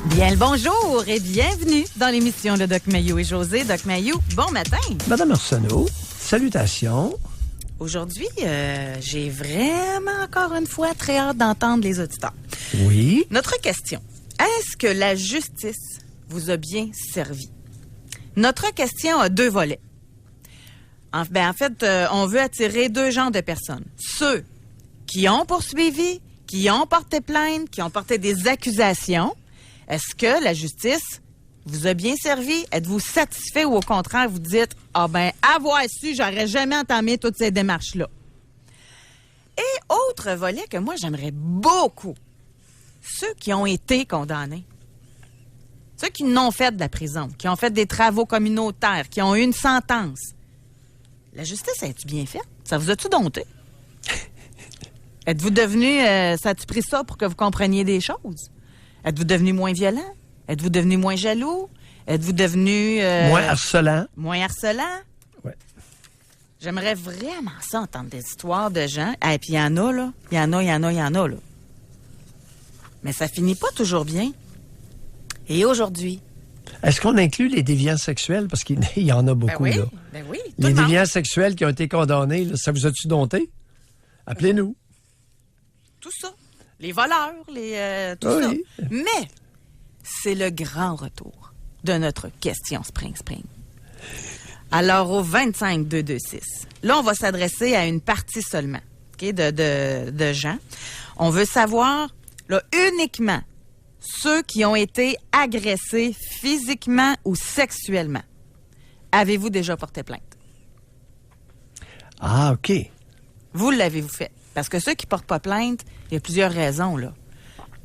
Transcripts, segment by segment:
Bien le bonjour et bienvenue dans l'émission de Doc Mayou et José. Doc Mayou, bon matin. Madame Arsenault, salutations. Aujourd'hui, j'ai vraiment encore une fois très hâte d'entendre les auditeurs. Oui. Notre question, est-ce que la justice vous a bien servi? Notre question a deux volets. En fait, on veut attirer deux genres de personnes. Ceux qui ont poursuivi, qui ont porté plainte, qui ont porté des accusations. Est-ce que la justice vous a bien servi? Êtes-vous satisfait ou au contraire, vous dites « Ah ben, avoir su, j'aurais jamais entamé toutes ces démarches-là. » Et autre volet que moi, j'aimerais beaucoup, ceux qui ont été condamnés. Ceux qui n'ont fait de la prison, qui ont fait des travaux communautaires, qui ont eu une sentence. La justice, a-tu bien faite? Ça vous a-tu dompté? Êtes-vous devenu... ça a-tu pris ça pour que vous compreniez des choses? Êtes-vous devenu moins violent? Êtes-vous devenu moins jaloux? Êtes-vous devenu... moins harcelant? Moins harcelant? Oui. J'aimerais vraiment ça, entendre des histoires de gens. Et puis il y en a, là. Il y en a, là. Mais ça finit pas toujours bien. Et aujourd'hui... Est-ce qu'on inclut les déviants sexuels? Parce qu'il y en a beaucoup, là. Ben oui, les déviants sexuels qui ont été condamnés, là, ça vous a-tu dompté? Appelez-nous. Tout ça. Les voleurs, tout ça. Mais c'est le grand retour de notre question Spring. Alors, au 25-226, là, on va s'adresser à une partie seulement, okay, de gens. On veut savoir, là, uniquement ceux qui ont été agressés physiquement ou sexuellement. Avez-vous déjà porté plainte? Ah, OK. Vous l'avez-vous fait? Parce que ceux qui portent pas plainte, il y a plusieurs raisons, là.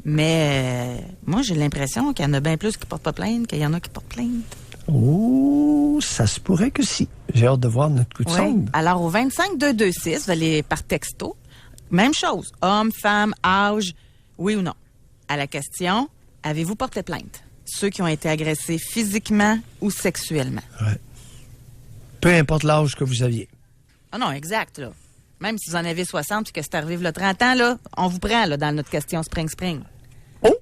Mais moi, j'ai l'impression qu'il y en a bien plus qui portent pas plainte qu'il y en a qui portent plainte. Oh, ça se pourrait que si. J'ai hâte de voir notre coup de sonde. Alors, au 25-226, vous allez par texto. Même chose. Homme, femme, âge, oui ou non. À la question, avez-vous porté plainte? Ceux qui ont été agressés physiquement ou sexuellement. Ouais. Peu importe l'âge que vous aviez. Ah non, exact, là. Même si vous en avez 60 et que c'est arrivé le 30 ans, là, on vous prend là, dans notre question Spring. Oh!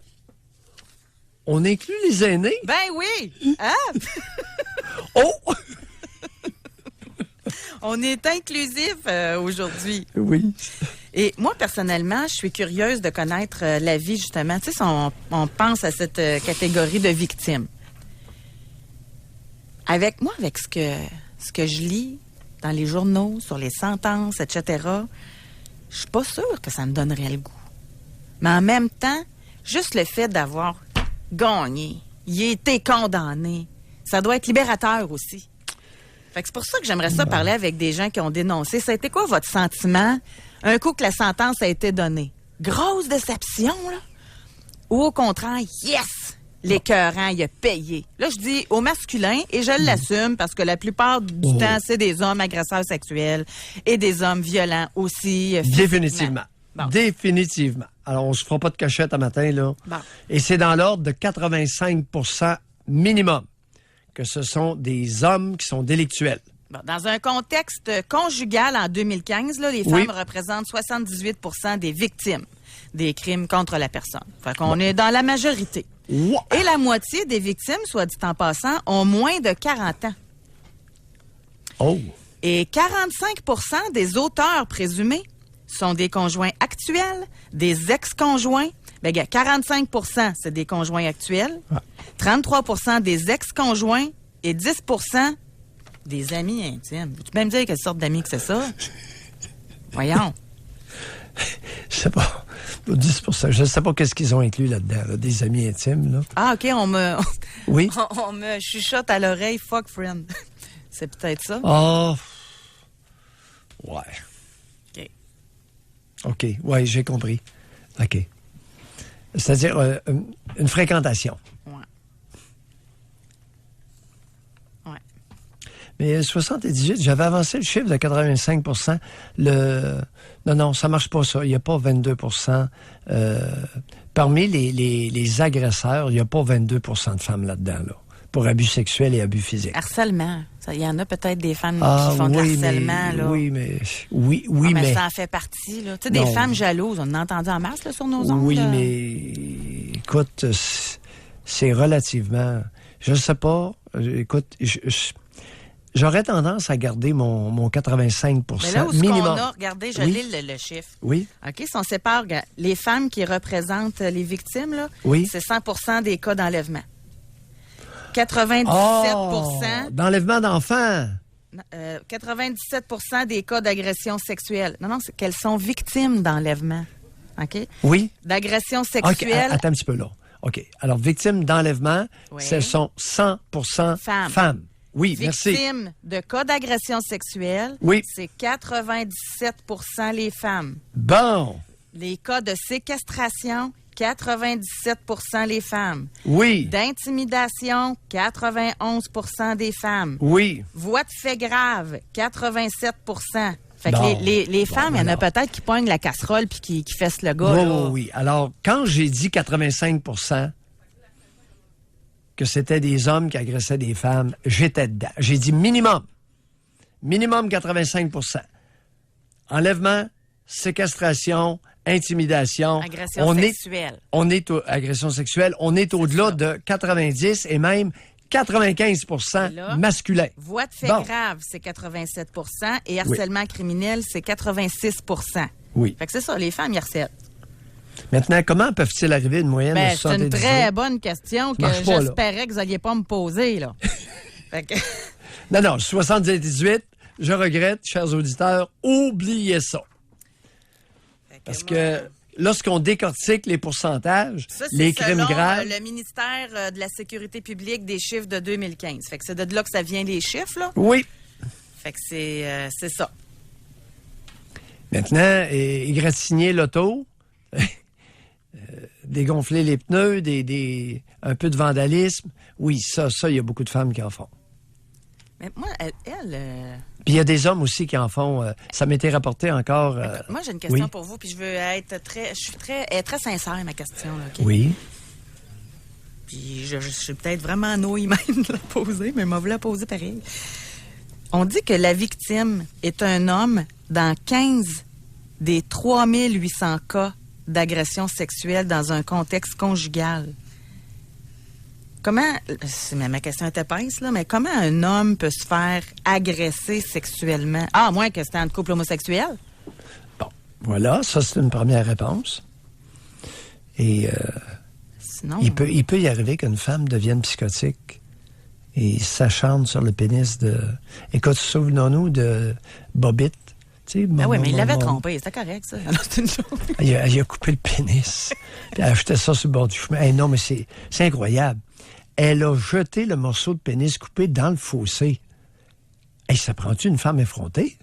On inclut les aînés? Ben oui! Hein? Oh! On est inclusif aujourd'hui. Oui. Et moi, personnellement, je suis curieuse de connaître la vie, justement. Tu sais, si on pense à cette catégorie de victimes. Avec ce que je lis dans les journaux, sur les sentences, etc., je suis pas sûre que ça me donnerait le goût. Mais en même temps, juste le fait d'avoir gagné, il a été condamné, ça doit être libérateur aussi. Fait que c'est pour ça que j'aimerais ça parler avec des gens qui ont dénoncé. Ça a été quoi votre sentiment un coup que la sentence a été donnée? Grosse déception, là? Ou au contraire, yes! L'écœurant, il a payé. Là, je dis au masculin, et je l'assume, parce que la plupart du temps, c'est des hommes agresseurs sexuels et des hommes violents aussi. Définitivement. Bon. Définitivement. Alors, on se fera pas de cachette à matin, là. Bon. Et c'est dans l'ordre de 85 minimum que ce sont des hommes qui sont délictuels. Bon, dans un contexte conjugal en 2015, là, les femmes représentent 78 des victimes des crimes contre la personne. Fait qu'on est dans la majorité. Wow. Et la moitié des victimes, soit dit en passant, ont moins de 40 ans. Oh! Et 45 des auteurs présumés sont des conjoints actuels, des ex-conjoints. Bien, 45 c'est des conjoints actuels, 33 des ex-conjoints et 10 des amis intimes. Peux-tu même dire quelle sorte d'amis que c'est ça? Voyons. Je sais pas. 10 je sais pas qu'est-ce qu'ils ont inclus là-dedans, là, des amis intimes, là. Ah, OK, Oui? on me chuchote à l'oreille, fuck friend. C'est peut-être ça? Oh! Ouais. OK. OK, ouais, j'ai compris. OK. C'est-à-dire une fréquentation. Ouais. Mais 78, j'avais avancé le chiffre de 85 Non, ça marche pas, ça. Il n'y a pas 22 Parmi les agresseurs, il n'y a pas 22 de femmes là-dedans, là, pour abus sexuels et abus physiques. Harcèlement. Il y en a peut-être des femmes qui font de harcèlement. Là. Mais ça en fait partie. Là. Tu sais, des femmes jalouses, on en a entendu en masse là, sur nos ondes. Oui, là. mais écoute, c'est relativement... Je sais pas. Écoute, j'aurais tendance à garder mon 85 Mais là où minimum. on a, regardez, je lis le chiffre. Oui. OK, si on sépare les femmes qui représentent les victimes, là, Oui. c'est 100 des cas d'enlèvement. 97 d'enlèvement d'enfants. 97 des cas d'agression sexuelle. Non, c'est qu'elles sont victimes d'enlèvement. OK? Oui. D'agression OK, sexuelle. attends un petit peu là. OK. Alors, victimes d'enlèvement, Oui. ce sont 100 femmes. Oui, merci. Victimes de cas d'agression sexuelle, Oui. c'est 97 les femmes. Bon. Les cas de séquestration, 97 les femmes. Oui. D'intimidation, 91 des femmes. Oui. Voies de fait grave, 87 Fait que Bon. les femmes, il y en a alors. peut-être qui poignent la casserole puis qui fessent le gars. Oui, là. oui. Alors, quand j'ai dit 85 que c'était des hommes qui agressaient des femmes, j'étais dedans. J'ai dit minimum. Minimum 85 enlèvement, séquestration, intimidation. Agression sexuelle. Agression sexuelle. On est au-delà de 90 et même 95 là, masculin. Voies de fait Bon. grave, c'est 87 et harcèlement criminel, c'est 86 Oui. Fait que c'est ça, les femmes, ils harcèlent. Maintenant, comment peuvent-ils arriver à une moyenne de Ben, c'est une 78? très bonne question que Marche pas, là. j'espérais que vous n'alliez pas me poser, là. Fait que... Non, 78, je regrette, chers auditeurs, oubliez ça. Parce que lorsqu'on décortique les pourcentages, Ça, c'est les crimes selon, graves... le ministère de la Sécurité publique des chiffres de 2015. Fait que c'est de là que ça vient, les chiffres, là. Oui. Fait que c'est ça. Maintenant, égratigner l'auto, dégonfler les pneus, un peu de vandalisme. Oui, ça, il y a beaucoup de femmes qui en font. Mais moi, elle Puis il y a des hommes aussi qui en font. Ça m'était rapporté encore. moi, j'ai une question oui. pour vous, puis je veux être je suis très sincère, ma question, là, OK? Oui. Puis je suis peut-être vraiment nouille même de la poser, mais m'a voulu la poser pareil. On dit que la victime est un homme dans 15 des 3800 cas d'agression sexuelle dans un contexte conjugal. Comment, ma question est épaisse, là, mais comment un homme peut se faire agresser sexuellement? Ah, à moins que c'était un couple homosexuel. Bon, voilà, ça c'est une première réponse. Et Sinon, il peut y arriver qu'une femme devienne psychotique et s'acharne sur le pénis de... Écoute, souvenons-nous de Bobbitt. Tu sais, ah oui, mais il l'avait trompé, c'était correct, ça. Alors, c'est une chose. Il a coupé le pénis. Puis elle a jeté ça sur le bord du chemin. Hey, non, mais c'est incroyable. Elle a jeté le morceau de pénis coupé dans le fossé. Hey, ça prend-tu une femme effrontée?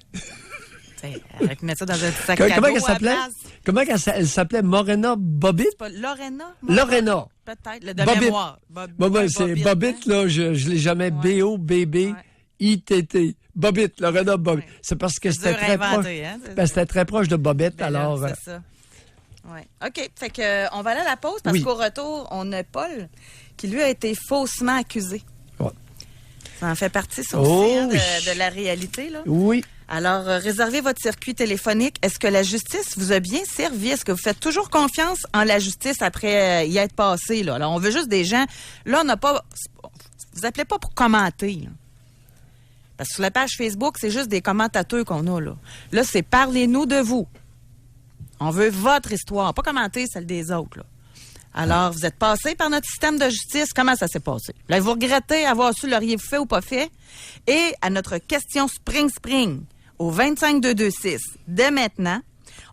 Elle mettre ça dans un sac Comment cadeau elle à la s'appelait? place. Comment elle s'appelait? Morena Bobbitt? C'est pas Lorena? Lorena. Peut-être, le de Bobbitt. mémoire. C'est Bobbitt, là, je l'ai jamais. Ouais. B-O-B-B-I-T-T. Bobbitt, Lorena Bobbitt. Ouais. C'est parce que c'était dur à très inventer, proche. hein, c'est Ben, c'était très proche de Bobbitt, Ben là, alors... c'est ça. Ouais. OK. Fait que, on va aller à la pause parce Oui. qu'au retour, on a Paul qui, lui, a été faussement accusé. Ouais. Ça en fait partie, ça Oh, aussi, hein, oui. de la réalité, là. Oui. Alors, réservez votre circuit téléphonique. Est-ce que la justice vous a bien servi? Est-ce que vous faites toujours confiance en la justice après y être passé, là? Alors, on veut juste des gens... Là, on n'a pas... Vous appelez pas pour commenter, là. Parce que sur la page Facebook, c'est juste des commentateurs qu'on a, là. Là, c'est parlez-nous de vous. On veut votre histoire, pas commenter celle des autres, là. Alors, vous êtes passé par notre système de justice. Comment ça s'est passé? Là, vous regrettez avoir su l'auriez-vous fait ou pas fait? Et à notre question Spring au 25226, dès maintenant,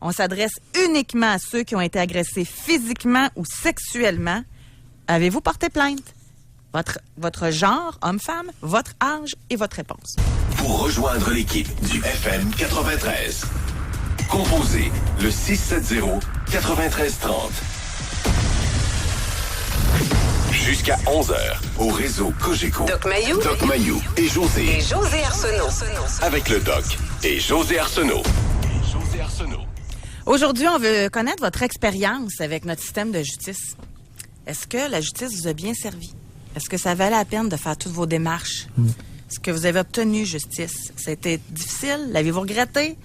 on s'adresse uniquement à ceux qui ont été agressés physiquement ou sexuellement. Avez-vous porté plainte? Votre genre, homme-femme, votre âge et votre réponse. Pour rejoindre l'équipe du FM 93, composez le 670-9330. Jusqu'à 11h, au réseau Cogeco. Doc Mayou. Doc Mayou et José. Arsenault. Avec le Doc et José Arsenault. Aujourd'hui, on veut connaître votre expérience avec notre système de justice. Est-ce que la justice vous a bien servi? Est-ce que ça valait la peine de faire toutes vos démarches? Est-ce que vous avez obtenu justice? Ça a été difficile? L'avez-vous regretté?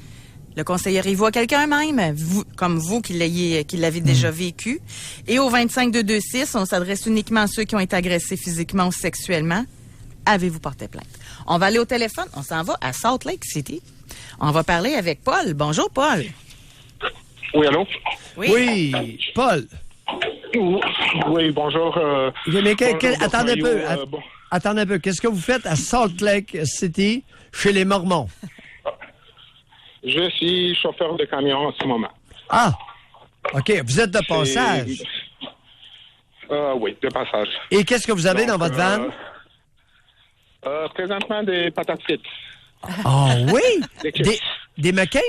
Le conseilleriez-vous à quelqu'un même, vous, comme vous qui l'avez déjà vécu? Et au 25226, on s'adresse uniquement à ceux qui ont été agressés physiquement ou sexuellement. Avez-vous porté plainte? On va aller au téléphone. On s'en va à Salt Lake City. On va parler avec Paul. Bonjour, Paul. Oui, allô? Oui, Paul. Oui, bonjour. Mais bonjour, attendez un Mario, peu. bon. Attendez un peu. Qu'est-ce que vous faites à Salt Lake City chez les Mormons? Je suis chauffeur de camion en ce moment. Ah, OK. Vous êtes de passage. Oui, de passage. Et qu'est-ce que vous avez dans votre van? Présentement, des patates frites. Oh oui? Des chips. Des McCain?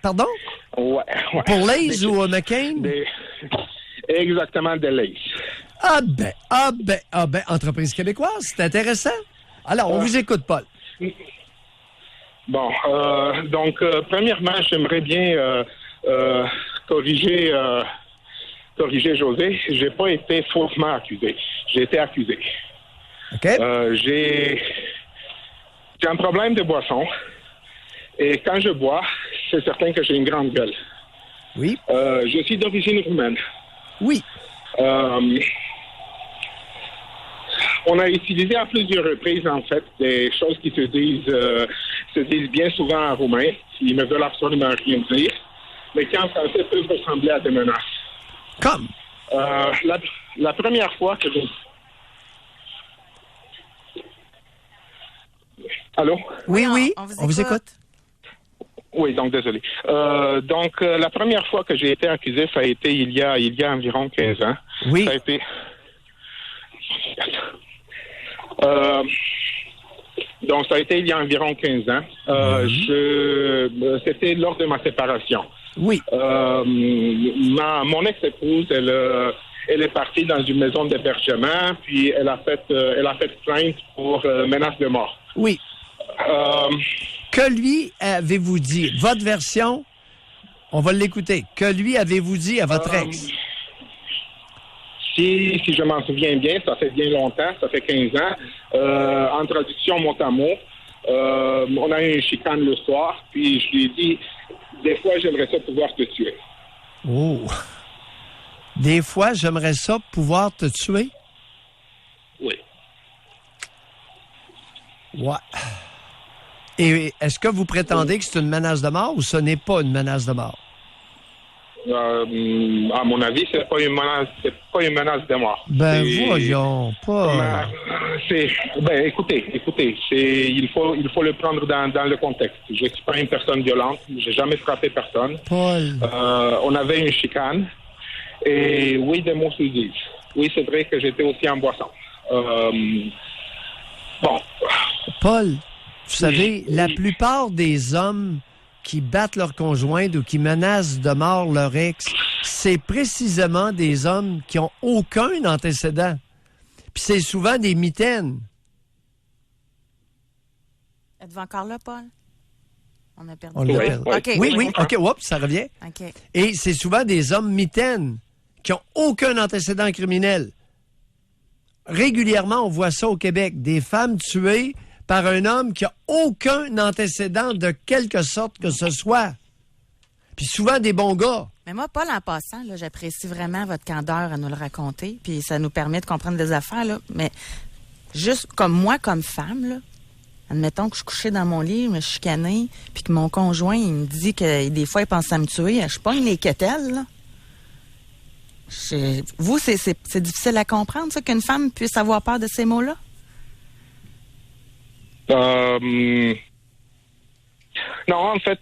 Pardon? Ouais. Pour Lay's ou McCain? Exactement, des Lay's. Ah ben, entreprise québécoise, c'est intéressant. Alors, on vous écoute, Paul. Bon, donc, premièrement, j'aimerais bien corriger José. J'ai pas été faussement accusé. J'ai été accusé. OK. J'ai un problème de boisson. Et quand je bois, c'est certain que j'ai une grande gueule. Oui. Je suis d'origine roumaine. Oui. On a utilisé à plusieurs reprises, en fait, des choses qui se disent bien souvent en roumain, qui ne veulent absolument rien dire, mais qui en français peuvent ressembler à des menaces. Comme? La première fois que je... Allô? Oui, on vous écoute. Oui, donc désolé. La première fois que j'ai été accusé, ça a été il y a environ 15 ans. Oui. Ça a été... donc, ça a été il y a environ 15 ans. C'était lors de ma séparation. Oui. Mon ex-épouse, elle est partie dans une maison d'hébergement, puis elle a fait plainte pour menace de mort. Oui. Que lui avez-vous dit? Votre version, on va l'écouter. Que lui avez-vous dit à votre ex? Si je m'en souviens bien, ça fait bien longtemps, ça fait 15 ans. En traduction mot à mot, on a eu une chicane le soir, puis je lui ai dit, des fois, j'aimerais ça pouvoir te tuer. Oh! Des fois, j'aimerais ça pouvoir te tuer? Oui. Ouais. Et est-ce que vous prétendez que c'est une menace de mort ou ce n'est pas une menace de mort? À mon avis, c'est pas une menace de mort. Ben voyons, pas. Écoutez, il faut le prendre dans le contexte. Je suis pas une personne violente, j'ai jamais frappé personne. Paul. On avait une chicane et oui, des mots se disent. Oui, c'est vrai que j'étais aussi en boisson. Paul, vous savez, la plupart des hommes qui battent leur conjointe ou qui menacent de mort leur ex, c'est précisément des hommes qui ont aucun antécédent. Puis c'est souvent des mitaines. Êtes-vous encore là, Paul? On a perdu. On l'a perdu. OK. Oui, OK, oups, ça revient. OK. Et c'est souvent des hommes mitaines qui ont aucun antécédent criminel. Régulièrement, on voit ça au Québec. Des femmes tuées par un homme qui a aucun antécédent de quelque sorte que ce soit. Puis souvent des bons gars. Mais moi, Paul, en passant, là, j'apprécie vraiment votre candeur à nous le raconter, puis ça nous permet de comprendre des affaires, là. Mais juste comme moi, comme femme, là, admettons que je suis couchée dans mon lit, je me suis chicanée, puis que mon conjoint, il me dit que des fois, il pense à me tuer, je pogne les quételles, là. Vous, c'est difficile à comprendre, ça, qu'une femme puisse avoir peur de ces mots-là? Non, en fait,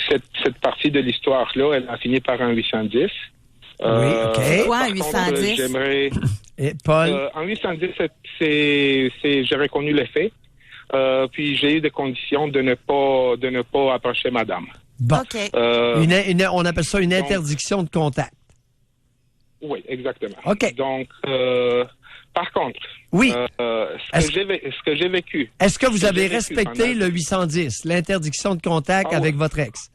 cette partie de l'histoire-là, elle a fini par un 810. Oui, OK. Quoi, un par contre, 810? j'aimerais... Et Paul? En 810, j'ai reconnu les faits. Puis j'ai eu des conditions de ne pas approcher madame. Bon. OK. On appelle ça une interdiction de contact. Oui, exactement. OK. Donc, par contre, Oui. ce que j'ai vécu... Est-ce que vous avez j'ai vécu respecté pendant- le 810, l'interdiction de contact Ah avec oui. votre ex?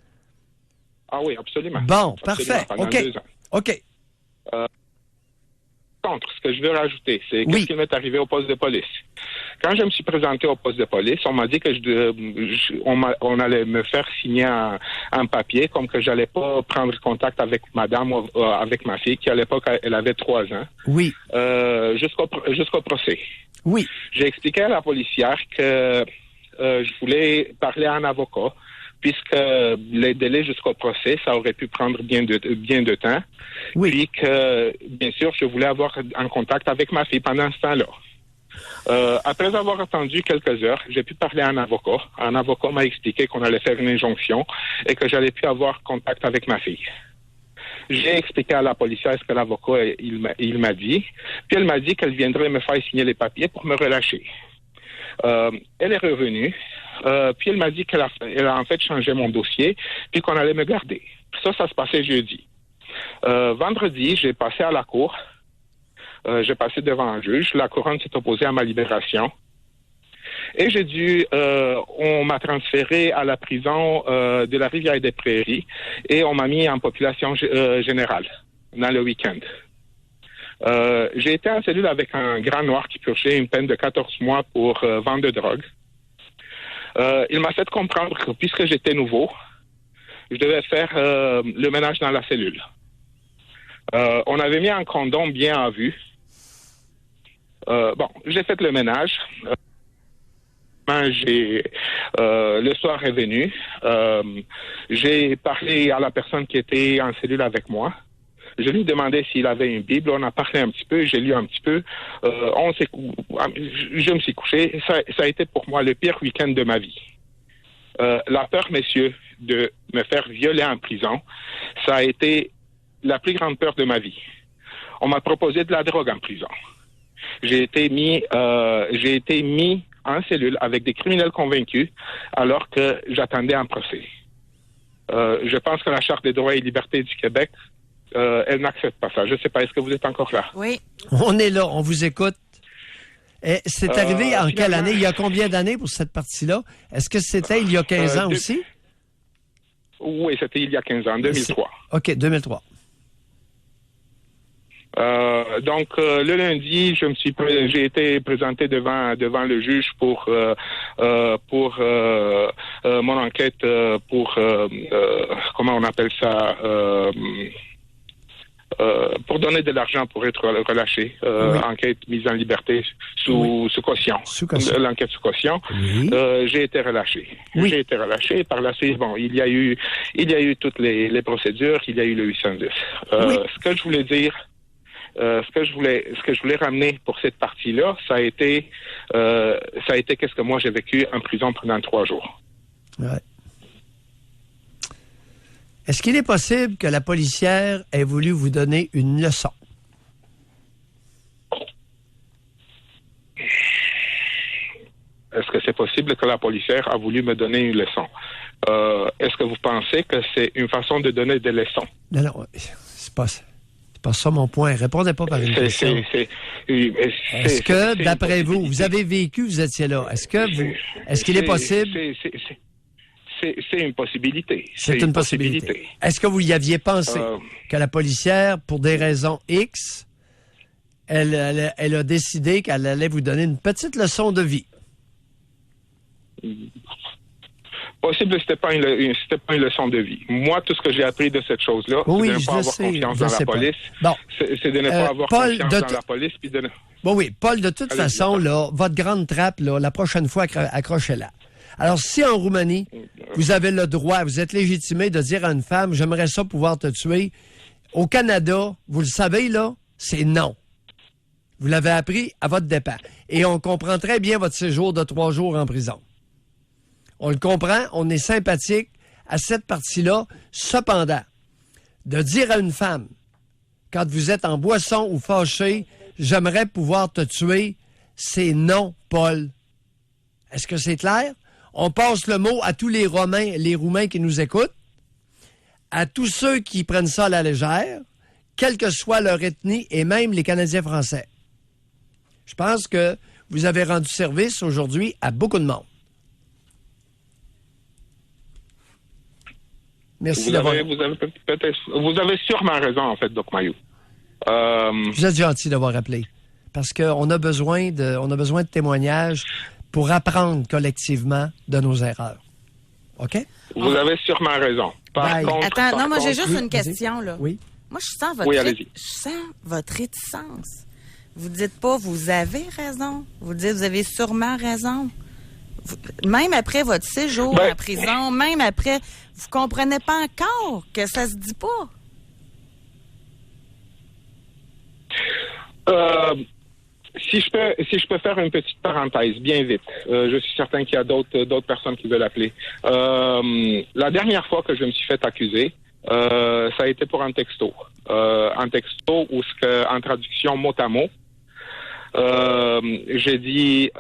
Ah oui, absolument. Bon, Absolument, parfait. pendant OK. 2 ans. OK. Par contre, ce que je veux rajouter, c'est Oui. qu'est-ce qui m'est arrivé au poste de police. Quand je me suis présenté au poste de police, on m'a dit que on allait me faire signer un papier comme que j'allais pas prendre contact avec madame ou avec ma fille, qui à l'époque, elle avait 3 ans. Oui. Jusqu'au procès. Oui. J'ai expliqué à la policière que je voulais parler à un avocat, puisque les délais jusqu'au procès, ça aurait pu prendre bien de temps. Oui. Puis que, bien sûr, je voulais avoir un contact avec ma fille pendant ce temps-là. Après avoir attendu quelques heures, j'ai pu parler à un avocat. Un avocat m'a expliqué qu'on allait faire une injonction et que j'allais pu avoir contact avec ma fille. J'ai expliqué à la policière ce que l'avocat il m'a dit. Puis elle m'a dit qu'elle viendrait me faire signer les papiers pour me relâcher. Elle est revenue. Puis elle m'a dit qu'elle a en fait changé mon dossier, puis qu'on allait me garder. Ça se passait jeudi. Vendredi, j'ai passé à la cour. J'ai passé devant un juge. La couronne s'est opposée à ma libération. Et on m'a transféré à la prison de la Rivière-des-Prairies et on m'a mis en population générale dans le week-end. J'ai été en cellule avec un grand noir qui purgeait une peine de 14 mois pour vente de drogue. Il m'a fait comprendre que puisque j'étais nouveau, je devais faire le ménage dans la cellule. On avait mis un condom bien en vue. J'ai fait le ménage. Le soir est venu. J'ai parlé à la personne qui était en cellule avec moi. Je lui ai demandé s'il avait une Bible. On a parlé un petit peu, j'ai lu un petit peu. Je me suis couché. Ça a été pour moi le pire week-end de ma vie. La peur, messieurs, de me faire violer en prison, ça a été la plus grande peur de ma vie. On m'a proposé de la drogue en prison. J'ai été mis en cellule avec des criminels convaincus alors que j'attendais un procès. Je pense que la Charte des droits et libertés du Québec, elle n'accepte pas ça. Je ne sais pas, est-ce que vous êtes encore là? Oui. On est là, on vous écoute. C'est arrivé en quelle année? Il y a combien d'années pour cette partie-là? Est-ce que c'était il y a 15 ans aussi? Oui, c'était il y a 15 ans, 2003. OK, 2003. Donc le lundi, j'ai été présenté devant le juge pour mon enquête comment on appelle ça pour donner de l'argent pour être relâché. Oui. Enquête mise en liberté sous caution. L'enquête sous caution. Oui. J'ai été relâché. Oui. J'ai été relâché. Par la suite, il y a eu toutes les procédures. Il y a eu le 810. Oui. Ce que je voulais dire. Ce que je voulais ramener pour cette partie-là, ça a été qu'est-ce que moi j'ai vécu en prison pendant 3 jours. Ouais. Est-ce qu'il est possible que la policière ait voulu vous donner une leçon? Est-ce que c'est possible que la policière a voulu me donner une leçon? Est-ce que vous pensez que c'est une façon de donner des leçons? Non, c'est pas ça mon point. Répondez pas par une question. Est-ce que, d'après vous avez vécu, vous étiez là, est-ce qu'il est possible? C'est une possibilité. C'est une possibilité. Est-ce que vous y aviez pensé que la policière, pour des raisons X, elle a décidé qu'elle allait vous donner une petite leçon de vie? Possible, c'était pas une leçon de vie. Moi, tout ce que j'ai appris de cette chose-là, c'est de ne pas avoir confiance dans la police. Bon. C'est de ne pas avoir confiance dans la police. Puis de... Oui, Paul, de toute façon, là, votre grande trappe, là, la prochaine fois, accrochez-la. Alors, si en Roumanie, vous avez le droit, vous êtes légitimé de dire à une femme, j'aimerais ça pouvoir te tuer, au Canada, vous le savez, là, c'est non. Vous l'avez appris à votre départ. Et on comprend très bien votre séjour de 3 jours en prison. On le comprend, on est sympathique à cette partie-là. Cependant, de dire à une femme, quand vous êtes en boisson ou fâché, j'aimerais pouvoir te tuer, c'est non, Paul. Est-ce que c'est clair? On passe le mot à tous les Roumains qui nous écoutent, à tous ceux qui prennent ça à la légère, quelle que soit leur ethnie, et même les Canadiens français. Je pense que vous avez rendu service aujourd'hui à beaucoup de monde. Merci d'avoir... Vous avez sûrement raison, en fait, Doc Mayou. Vous êtes gentil d'avoir appelé. parce qu'on a besoin de témoignages pour apprendre collectivement de nos erreurs. OK? Vous avez sûrement raison. Bye. Attends, non, moi, j'ai juste Oui, une question, là. Oui. Moi, je sens votre réticence. Vous dites pas, vous avez raison. Vous dites, vous avez sûrement raison. Même après votre séjour en prison, même après, vous comprenez pas encore que ça se dit pas. Si je peux faire une petite parenthèse, bien vite. Je suis certain qu'il y a d'autres personnes qui veulent appeler. La dernière fois que je me suis fait accuser, ça a été pour un texto. Un texto où, en traduction mot à mot, j'ai dit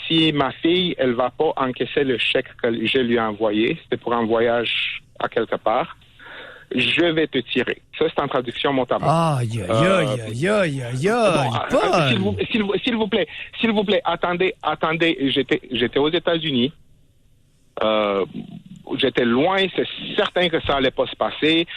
si ma fille, elle va pas encaisser le chèque que je lui ai envoyé, c'était pour un voyage à quelque part, je vais te tirer. Ça, c'est en traduction mot à mot. Aïe, S'il vous plaît, attendez, j'étais aux États-Unis. J'étais loin, c'est certain que ça allait pas se passer.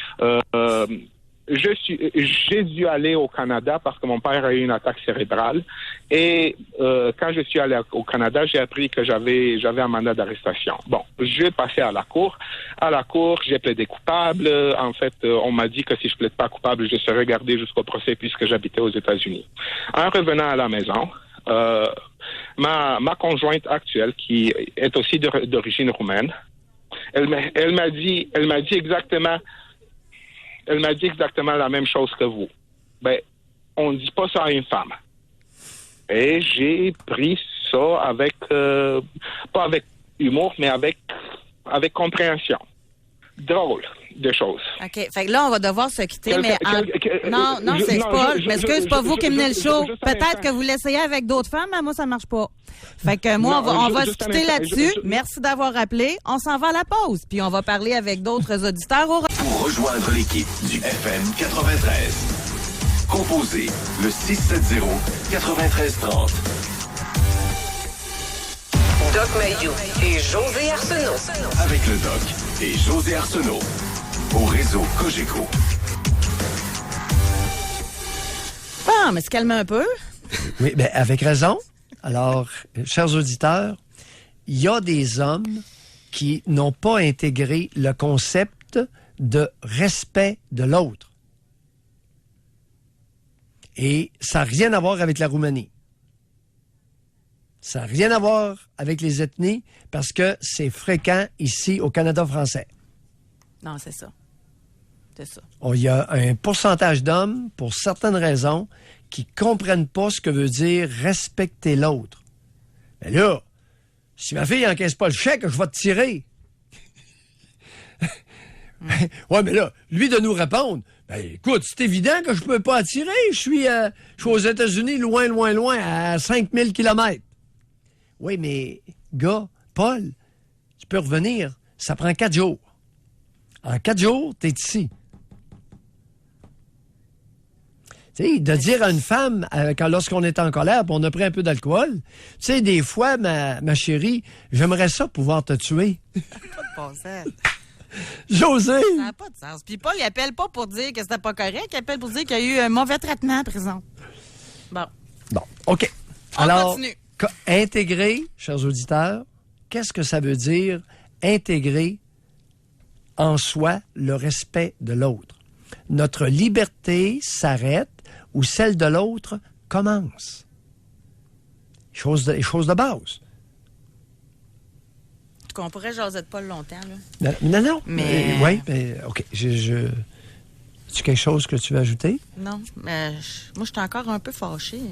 J'ai dû aller au Canada parce que mon père a eu une attaque cérébrale. Et quand je suis allé au Canada, j'ai appris que j'avais un mandat d'arrestation. Bon, je passais à la cour. À la cour, j'ai plaidé coupable. En fait, on m'a dit que si je plaide pas coupable, je serais gardé jusqu'au procès puisque j'habitais aux États-Unis. En revenant à la maison, ma conjointe actuelle, qui est aussi d'origine roumaine, elle m'a dit exactement la même chose que vous. Ben, on ne dit pas ça à une femme. Et j'ai pris ça avec, pas avec humour, mais avec compréhension. Drôle de choses. OK. Fait que là, on va devoir se quitter, non, c'est Paul. Je m'excuse, c'est pas vous qui menez le show. Peut-être que vous l'essayez avec d'autres femmes, mais moi, ça marche pas. Fait que moi, on va se quitter là-dessus. Merci d'avoir appelé. On s'en va à la pause, puis on va parler avec d'autres auditeurs. Pour rejoindre l'équipe du FM 93, composez le 670-9330. Doc Mayou et José Arsenault. Avec le Doc et José Arsenault. Au réseau Cogeco. Ah, mais se calme un peu. Oui, bien, avec raison. Alors, chers auditeurs, il y a des hommes qui n'ont pas intégré le concept de respect de l'autre. Et ça n'a rien à voir avec la Roumanie. Ça n'a rien à voir avec les ethnies parce que c'est fréquent ici au Canada français. Non, c'est ça. C'est ça. Il y a un pourcentage d'hommes, pour certaines raisons, qui ne comprennent pas ce que veut dire respecter l'autre. Mais là, si ma fille n'encaisse pas le chèque, je vais te tirer. Ouais, mais là, lui de nous répondre, ben écoute, c'est évident que je peux pas attirer. Je suis aux États-Unis, loin, à 5000 km. Oui, mais, gars, Paul, tu peux revenir. Ça prend 4 jours. En 4 jours, t'es ici. Tu sais, de dire à une femme, lorsqu'on est en colère, puis on a pris un peu d'alcool, tu sais, des fois, ma chérie, j'aimerais ça pouvoir te tuer. Pas de bon sens. José! Ça n'a pas de sens. Puis Paul, il appelle pas pour dire que c'était pas correct, il appelle pour dire qu'il y a eu un mauvais traitement en prison. Bon, OK. on continue. Intégrer, chers auditeurs, qu'est-ce que ça veut dire intégrer en soi le respect de l'autre? Notre liberté s'arrête où celle de l'autre commence. Chose de base. Qu'on pourrait jaser de Paul longtemps, là. Non. Mais... Oui, mais OK. As-tu quelque chose que tu veux ajouter? Non, mais moi, je suis encore un peu fâchée.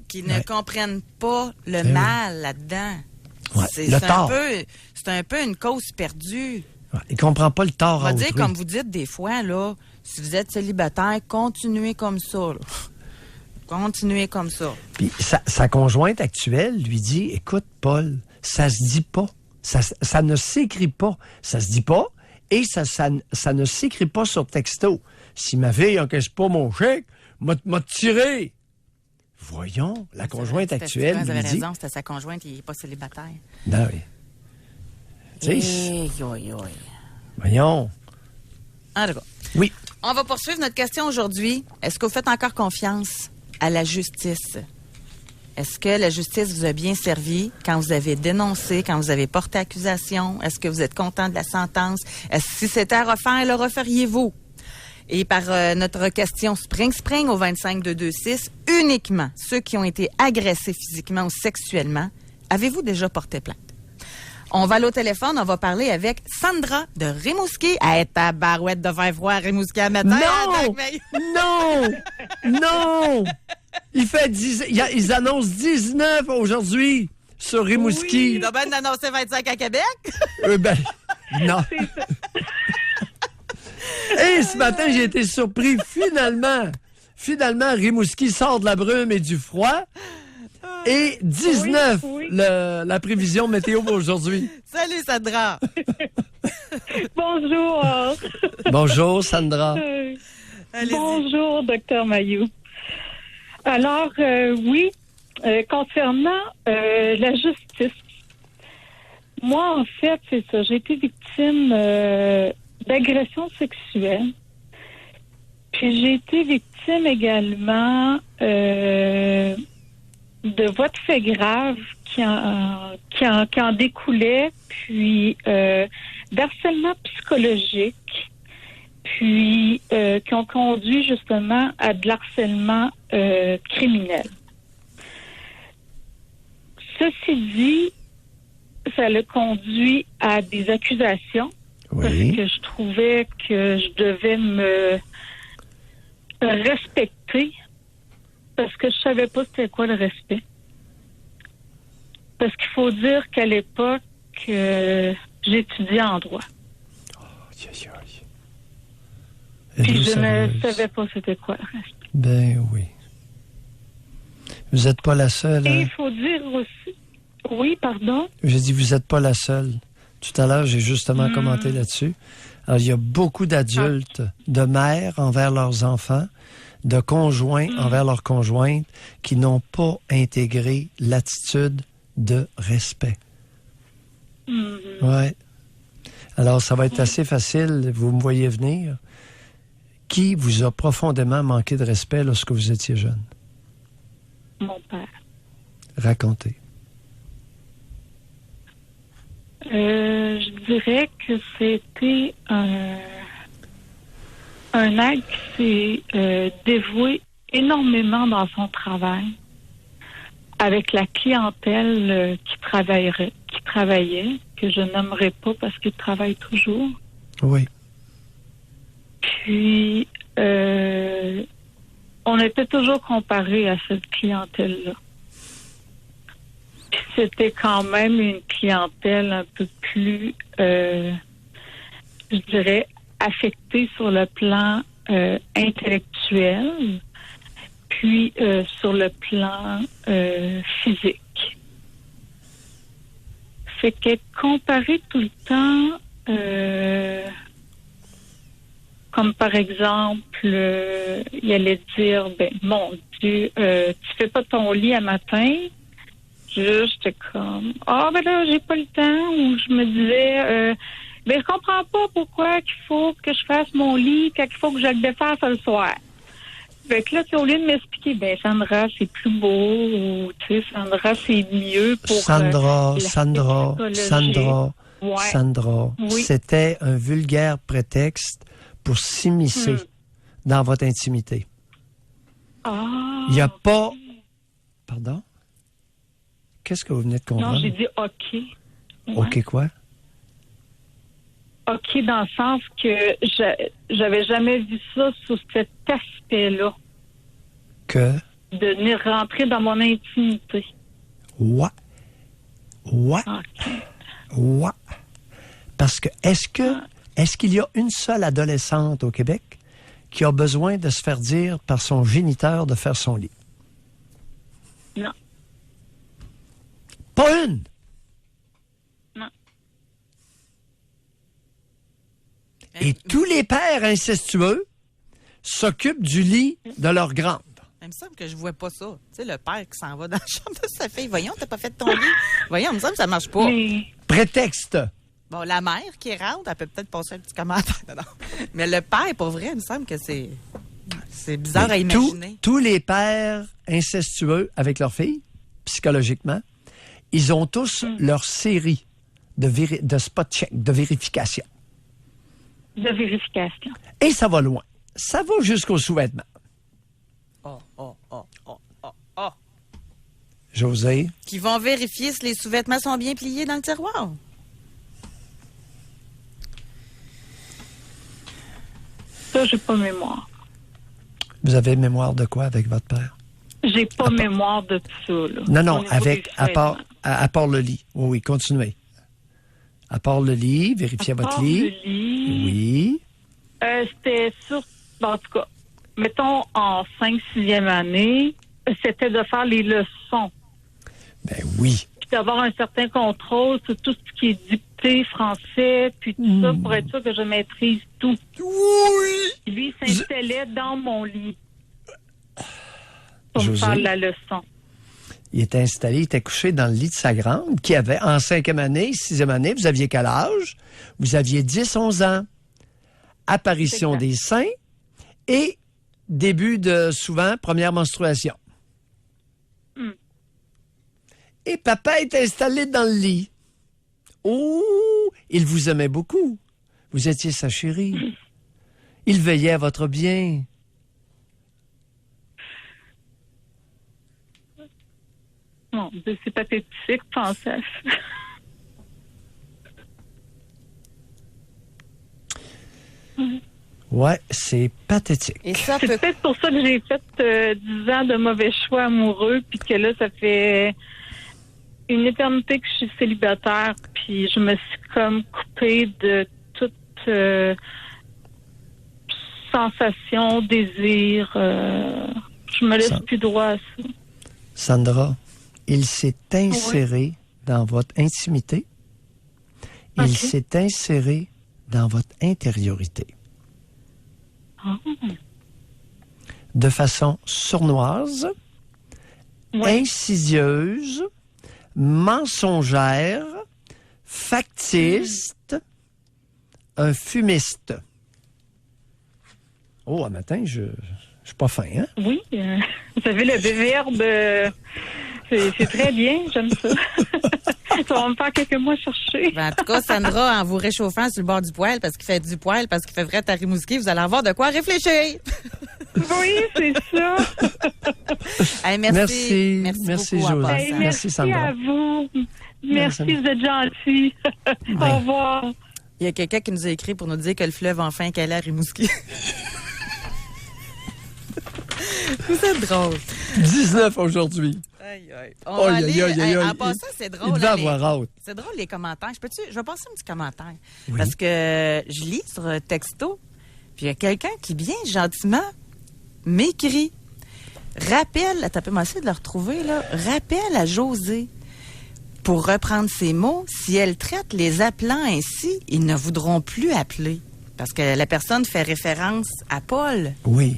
Qu'ils ne comprennent pas le mal là-dedans. Ouais. C'est un peu une cause perdue. Ouais. Il ne comprend pas le tort à autrui. On va dire, comme vous dites des fois, là, si vous êtes célibataire, continuez comme ça. Là. Continuez comme ça. Puis sa conjointe actuelle lui dit, écoute, Paul, ça se dit pas. Ça ne s'écrit pas. Ça se dit pas et ça ne s'écrit pas sur texto. Si ma fille n'encaisse pas mon chèque, m'a tiré. Voyons, la conjointe actuelle vous avez lui dit... raison, c'était sa conjointe, il n'est pas célibataire. Ben oui. Tu sais... Voyons. En tout cas. Oui. On va poursuivre notre question aujourd'hui. Est-ce que vous faites encore confiance à la justice. Est-ce que la justice vous a bien servi quand vous avez dénoncé, quand vous avez porté accusation? Est-ce que vous êtes content de la sentence? Si c'était à refaire, le referiez-vous? Et par notre question Spring au 25226, uniquement ceux qui ont été agressés physiquement ou sexuellement, avez-vous déjà porté plainte? On va aller au téléphone, on va parler avec Sandra de Rimouski. Elle est à barouette de faire froid à Rimouski à matin. Non! Il fait ils annoncent 19 aujourd'hui sur Rimouski. Il doit bien annoncer 25 à Québec. Non. Et ce matin, j'ai été surpris. Finalement, Rimouski sort de la brume et du froid. Et 19, la prévision météo pour aujourd'hui. Salut, Sandra. Bonjour. Bonjour, Sandra. Bonjour, Dr. Mailloux. Alors, concernant la justice, moi, en fait, c'est ça. J'ai été victime d'agression sexuelle. Puis j'ai été victime également de voies de fait graves qui en découlaient, puis d'harcèlement psychologique, puis qui ont conduit justement à de l'harcèlement criminel. Ceci dit, ça l'a conduit à des accusations, parce que je trouvais que je devais me respecter, parce que je savais pas c'était quoi le respect. Parce qu'il faut dire qu'à l'époque, j'étudiais en droit. Puis je ne savais pas c'était quoi le respect. Ben oui. Vous n'êtes pas la seule. Et il faut dire aussi... Oui, pardon? J'ai dit, vous n'êtes pas la seule. Tout à l'heure, j'ai justement commenté là-dessus. Alors, il y a beaucoup d'adultes, de mères envers leurs enfants, de conjoints envers leurs conjointes, qui n'ont pas intégré l'attitude de respect. Ouais. Alors, ça va être assez facile, vous me voyez venir. Qui vous a profondément manqué de respect lorsque vous étiez jeune? Mon père. Racontez. Je dirais que c'était un acte qui s'est dévoué énormément dans son travail avec la clientèle qui travaillait, que je n'aimerais pas parce qu'il travaille toujours. Oui. Puis, on était toujours comparé à cette clientèle-là. Puis c'était quand même une clientèle un peu plus, je dirais, affectée sur le plan intellectuel, puis sur le plan physique. Fait qu'être comparé tout le temps, comme par exemple, il allait dire, mon Dieu, tu fais pas ton lit à matin. J'étais comme, là, j'ai pas le temps. Ou je me disais, je comprends pas pourquoi qu'il faut que je fasse mon lit quand il faut que je le défasse le soir. Fait que là, au lieu de m'expliquer, Sandra, c'est plus beau, ou, tu sais, Sandra, c'est mieux pour... Sandra, oui. C'était un vulgaire prétexte pour s'immiscer dans votre intimité. Il n'y a pas... Pardon? Qu'est-ce que vous venez de comprendre? Non, j'ai dit OK. Ouais. OK quoi? OK dans le sens que j'avais jamais vu ça sous cet aspect-là. Que? De venir rentrer dans mon intimité. Ouais. Parce que est-ce qu'il y a une seule adolescente au Québec qui a besoin de se faire dire par son géniteur de faire son lit? Non. Pas une? Non. Et tous les pères incestueux s'occupent du lit de leur grande. Il me semble que je vois pas ça. Tu sais, le père qui s'en va dans la chambre de sa fille. Voyons, t'as pas fait ton lit. Voyons, il me semble que ça marche pas. Prétexte. Bon, la mère qui rentre, elle peut peut-être passer un petit commentaire. Non. Mais le père, pour vrai, il me semble que c'est... C'est bizarre à Mais imaginer. tous les pères incestueux avec leurs filles, psychologiquement, ils ont tous leur série de spot check, de vérification. De vérification. Et ça va loin. Ça va jusqu'au sous-vêtement. Oh. José, Qui vont vérifier si les sous-vêtements sont bien pliés dans le tiroir. Ça, j'ai pas mémoire. vous avez mémoire de quoi avec votre père? J'ai pas mémoire de tout ça, là. Non, Au niveau avec, des à part, vêtements. à part le lit. Oui, continuez. À part le lit, vérifiez À votre part lit. le lit, Oui. C'était sur... En tout cas, mettons, en 5-6e année, c'était de faire les leçons. Ben oui. Puis d'avoir un certain contrôle sur tout ce qui est dicté français, puis tout ça, pour être sûr que je maîtrise tout. Oui! Lui, il s'installait dans mon lit pour me José? faire la leçon. Il était installé, il était couché dans le lit de sa grande, qui avait, en 5e année, 6e année, vous aviez quel âge? Vous aviez 10-11 ans. Apparition C'est ça. des seins et début de, souvent, première menstruation. Et papa est installé dans le lit. Oh, il vous aimait beaucoup. Vous étiez sa chérie. Il veillait à votre bien. Bon, c'est pathétique, penser à ça. Ouais, c'est pathétique. Et ça C'est peut... peut-être pour ça que j'ai fait 10 ans de mauvais choix amoureux, puis que là, ça fait une éternité que je suis célibataire, puis je me suis comme coupée de toute sensation, désir. Je me laisse Ça- plus droit à ça. Sandra, il s'est inséré dans votre intimité. Il Ok. s'est inséré dans votre intériorité. De façon sournoise, Ouais. insidieuse, mensongère, factice, un fumiste. Oh, un matin, je suis pas fin, hein? Oui, vous savez, le verbe, c'est très bien, j'aime ça. Ça va me faire quelques mois chercher. Ben, en tout cas, Sandra, en vous réchauffant sur le bord du poêle, parce qu'il fait du poêle, parce qu'il fait vrai à Rimouski, vous allez avoir de quoi réfléchir. Oui, c'est ça. Hey, Merci. Merci Merci, beaucoup, en José. passant. Hey, Merci, Sandra. à vous. Merci. Merci, vous êtes gentils. Au revoir. Il y a quelqu'un qui nous a écrit pour nous dire que le fleuve enfin calait à Rimouski. Vous êtes drôle. 19 aujourd'hui. Aïe, aïe. On va Aïe, aller, aïe, aïe, hey, aïe. en passant, c'est drôle. Il devait hein, avoir hâte. C'est drôle, les commentaires. Je vais passer un petit commentaire. Oui. Parce que je lis sur un texto, puis il y a quelqu'un qui, bien gentiment, m'écrit. Rappelle, attends, moi essayer de le retrouver, là. Rappelle à José, pour reprendre ses mots, si elle traite les appelants ainsi, ils ne voudront plus appeler. Parce que la personne fait référence à Paul. Oui.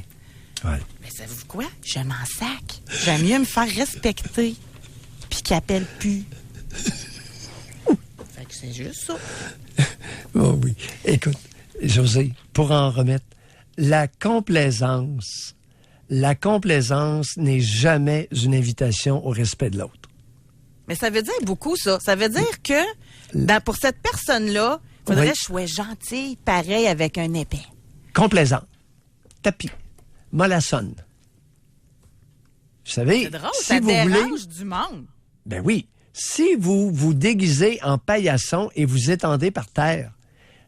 Ouais. Mais savez-vous quoi? Je m'en sac. J'aime mieux me faire respecter, puis qu'il appelle plus. Fait que c'est juste ça. Oh oui. Écoute, José, pour en remettre, la complaisance n'est jamais une invitation au respect de l'autre. Mais ça veut dire beaucoup, ça. Ça veut dire que, pour cette personne-là, il faudrait Oui. que je sois gentille, pareil, avec un épais. Complaisant. Tapis. Mollassonne. Vous savez, C'est drôle, si ça vous dérange voulez... du monde. Ben oui. Si vous vous déguisez en paillasson et vous étendez par terre,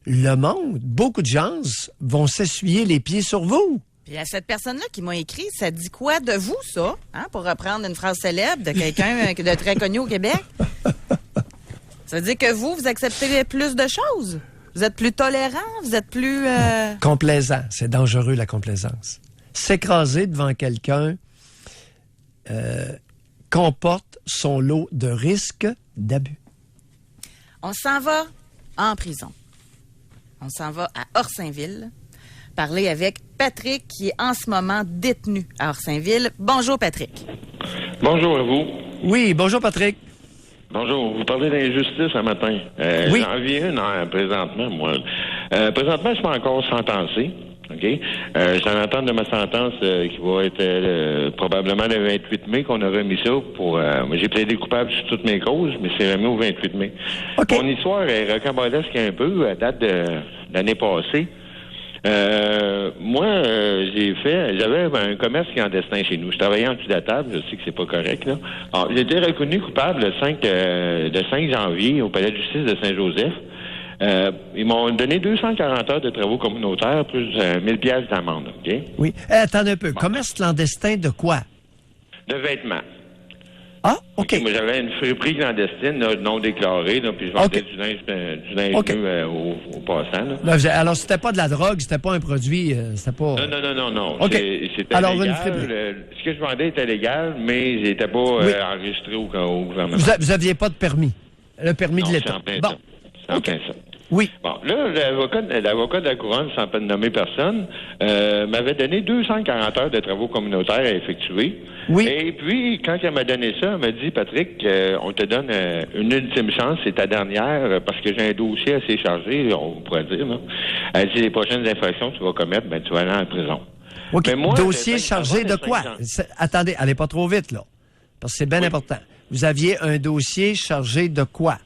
le monde, beaucoup de gens vont s'essuyer les pieds sur vous. Puis à cette personne-là qui m'a écrit, ça dit quoi de vous, ça? Hein, pour reprendre une phrase célèbre de quelqu'un de très connu au Québec. Ça veut dire que vous acceptez plus de choses. Vous êtes plus tolérant, vous êtes plus... Complaisant. C'est dangereux, la complaisance. S'écraser devant quelqu'un comporte son lot de risques d'abus. On s'en va en prison. On s'en va à Orsainville parler avec Patrick qui est en ce moment détenu à Orsainville. Bonjour Patrick. Bonjour à vous. Oui, bonjour Patrick. Bonjour. Vous parlez d'injustice ce matin. Oui. J'en vis une présentement, moi. Présentement, je suis pas encore sentencé. OK? J'ai en entente de ma sentence qui va être probablement le 28 mai qu'on a remis ça pour... moi, j'ai plaidé coupable sur toutes mes causes, mais c'est remis au 28 mai. OK. Mon histoire est rocambolesque un peu à date de l'année passée. Moi, j'avais un commerce clandestin chez nous. Je travaillais en dessous de la table, je sais que c'est pas correct, là. Alors, j'ai été reconnu coupable le 5 janvier au palais de justice de Saint-Joseph. Ils m'ont donné 240 heures de travaux communautaires plus 1000 pièces d'amende, OK? Oui. Attendez un peu. Commerce clandestin de quoi? De vêtements. Ah, OK. Moi, j'avais une friperie clandestine là, non déclarée, là, puis je vendais du linge OK. nu aux passants. Là. Là, alors, c'était pas de la drogue, c'était pas un produit, c'était pas... Non. OK. C'était Alors, légal. une friperie. Ce que je vendais était légal, mais j'étais pas enregistré au gouvernement. Vous aviez pas de permis? Le permis Non, de l'État? c'est en plein Bon. ça. C'est en plein ça. Oui. Bon, là, l'avocat de la Couronne, sans peine de nommer personne, m'avait donné 240 heures de travaux communautaires à effectuer. Oui. Et puis, quand elle m'a donné ça, elle m'a dit, Patrick, on te donne une ultime chance, c'est ta dernière, parce que j'ai un dossier assez chargé, on pourrait dire. Là. Elle dit, les prochaines infractions que tu vas commettre, ben tu vas aller en prison. OK. Mais moi, Dossier j'ai chargé de 5 quoi? ans. Attendez, allez pas trop vite, là. Parce que c'est bien important. Vous aviez un dossier chargé de quoi?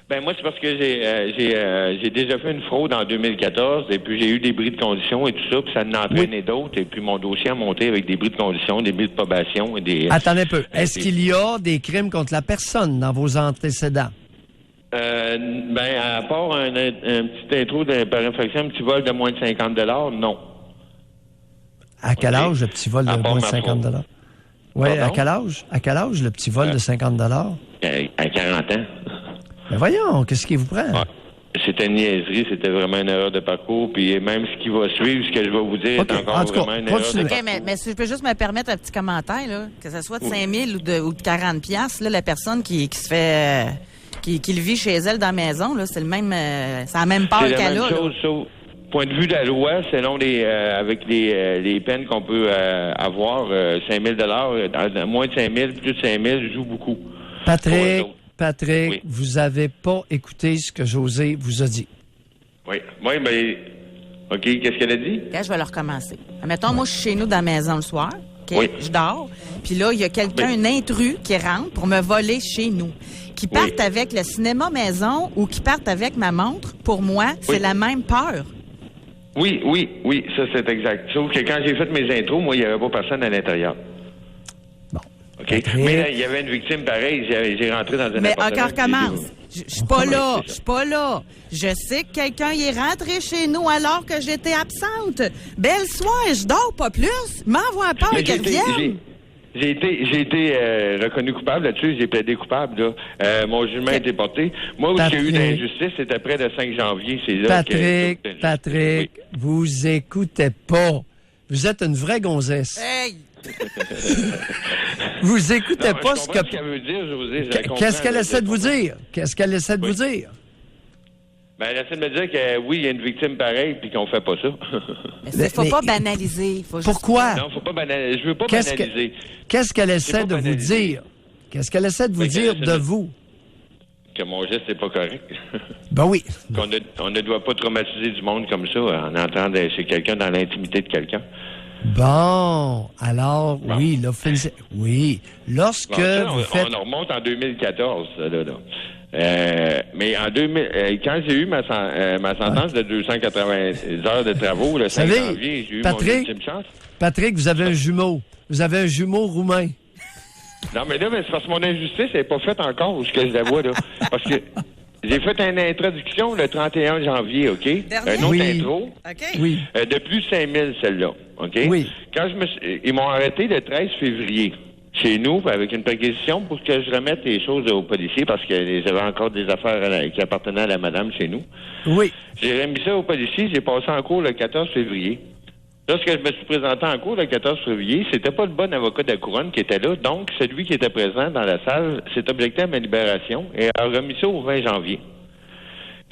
Ben moi, c'est parce que j'ai déjà fait une fraude en 2014, et puis j'ai eu des bris de condition et tout ça, puis ça en a entraîné d'autres, et puis mon dossier a monté avec des bris de condition, des bris de probation et des... Attendez un peu. Est-ce qu'il y a des crimes contre la personne dans vos antécédents? Ben, à part un petit intro par infraction, un petit vol de moins de 50 $, non. À quel OK. âge le petit vol de À part moins de ma 50 fraude. $? Oui, à Pardon? quel âge? À quel âge le petit vol de 50 $? À 40 ans. Ben voyons, qu'est-ce qui vous prend? Ouais. C'était une niaiserie, c'était vraiment une erreur de parcours, puis même ce qui va suivre, ce que je vais vous dire, OK. est encore En tout cas, vraiment une erreur de continuez. OK, parcours. mais si je peux juste me permettre un petit commentaire, là, que ce soit de 5 000 ou de 40 piastres, là, la personne qui se fait... qui le vit chez elle dans la maison, là, c'est le même... c'est la même part C'est la qu'elle même a. là. chose, sauf point de vue de la loi, selon avec les peines qu'on peut avoir, 5 000 $, moins de 5 000, plus de 5 000, joue beaucoup. Patrick, Oui. vous avez pas écouté ce que José vous a dit. Oui, ben, OK, qu'est-ce qu'elle a dit? OK, je vais le recommencer. Mettons, moi, je suis chez nous dans la maison le soir. OK? Oui. Je dors. Puis là, il y a quelqu'un, Oui. un intrus, qui rentre pour me voler chez nous. Qui parte avec le cinéma maison ou qui parte avec ma montre, pour moi, c'est Oui. la même peur. Oui, ça c'est exact. Sauf que quand j'ai fait mes intros, moi, il n'y avait pas personne à l'intérieur. Bon. OK? Patrick. Mais là, il y avait une victime pareille, j'ai rentré dans un Mais appartement. encore commence. Je suis pas là. Je suis pas là. Je sais que quelqu'un y est rentré chez nous alors que j'étais absente. Belle soirée, je dors pas plus. M'envoie pas Mais qu'il revienne. J'ai été reconnu coupable là-dessus, j'ai plaidé coupable. Là. Mon jugement a été porté. Moi, où il y a eu d'injustice, c'était après le 5 janvier. C'est là Patrick, vous écoutez pas. Vous êtes une vraie gonzesse. Hey! Vous écoutez Non, pas je ce comprends que... ce qu'elle veut dire, José. Je la comprends, Qu'est-ce qu'elle là, essaie de vous je comprends. dire? Qu'est-ce qu'elle essaie de Oui. vous dire? Ben, elle essaie de me dire que oui, il y a une victime pareille, puis qu'on fait pas ça. Mais faut Mais- pas banaliser. Faut juste- Pourquoi? Non, faut pas banaliser. Je veux pas Qu'est-ce banaliser. Qu'est-ce qu'elle essaie pas de vous banalisé. dire? Qu'est-ce qu'elle essaie de vous Mais dire qu'elle de essaie de- vous? Que mon geste n'est pas correct. Ben oui. On ne doit pas traumatiser du monde comme ça en entrant chez quelqu'un dans l'intimité de quelqu'un. Bon, alors, Bon. oui, là, oui. Lorsque Bon, ça, vous faites... on remonte en 2014, ça, là. Mais en 2000, quand j'ai eu ma sentence de 280 heures de travaux, le 5 savez, janvier, j'ai eu Patrick- mon ultime chance. Patrick, vous avez un jumeau. Vous avez un jumeau roumain. Non, mais là, c'est parce que mon injustice n'est pas faite encore, ce que je la vois, là. Parce que j'ai fait une introduction le 31 janvier, OK? Dernier? Un autre Oui. intro. OK? Oui. De plus de 5 000, celle-là, OK? Oui. Quand ils m'ont arrêté le 13 février chez nous avec une perquisition pour que je remette les choses aux policiers parce qu'il y avait encore des affaires qui appartenaient à la madame chez nous. Oui. J'ai remis ça aux policiers, j'ai passé en cours le 14 février. Lorsque je me suis présenté en cours le 14 février, c'était pas le bon avocat de la Couronne qui était là, donc celui qui était présent dans la salle s'est objecté à ma libération et a remis ça au 20 janvier.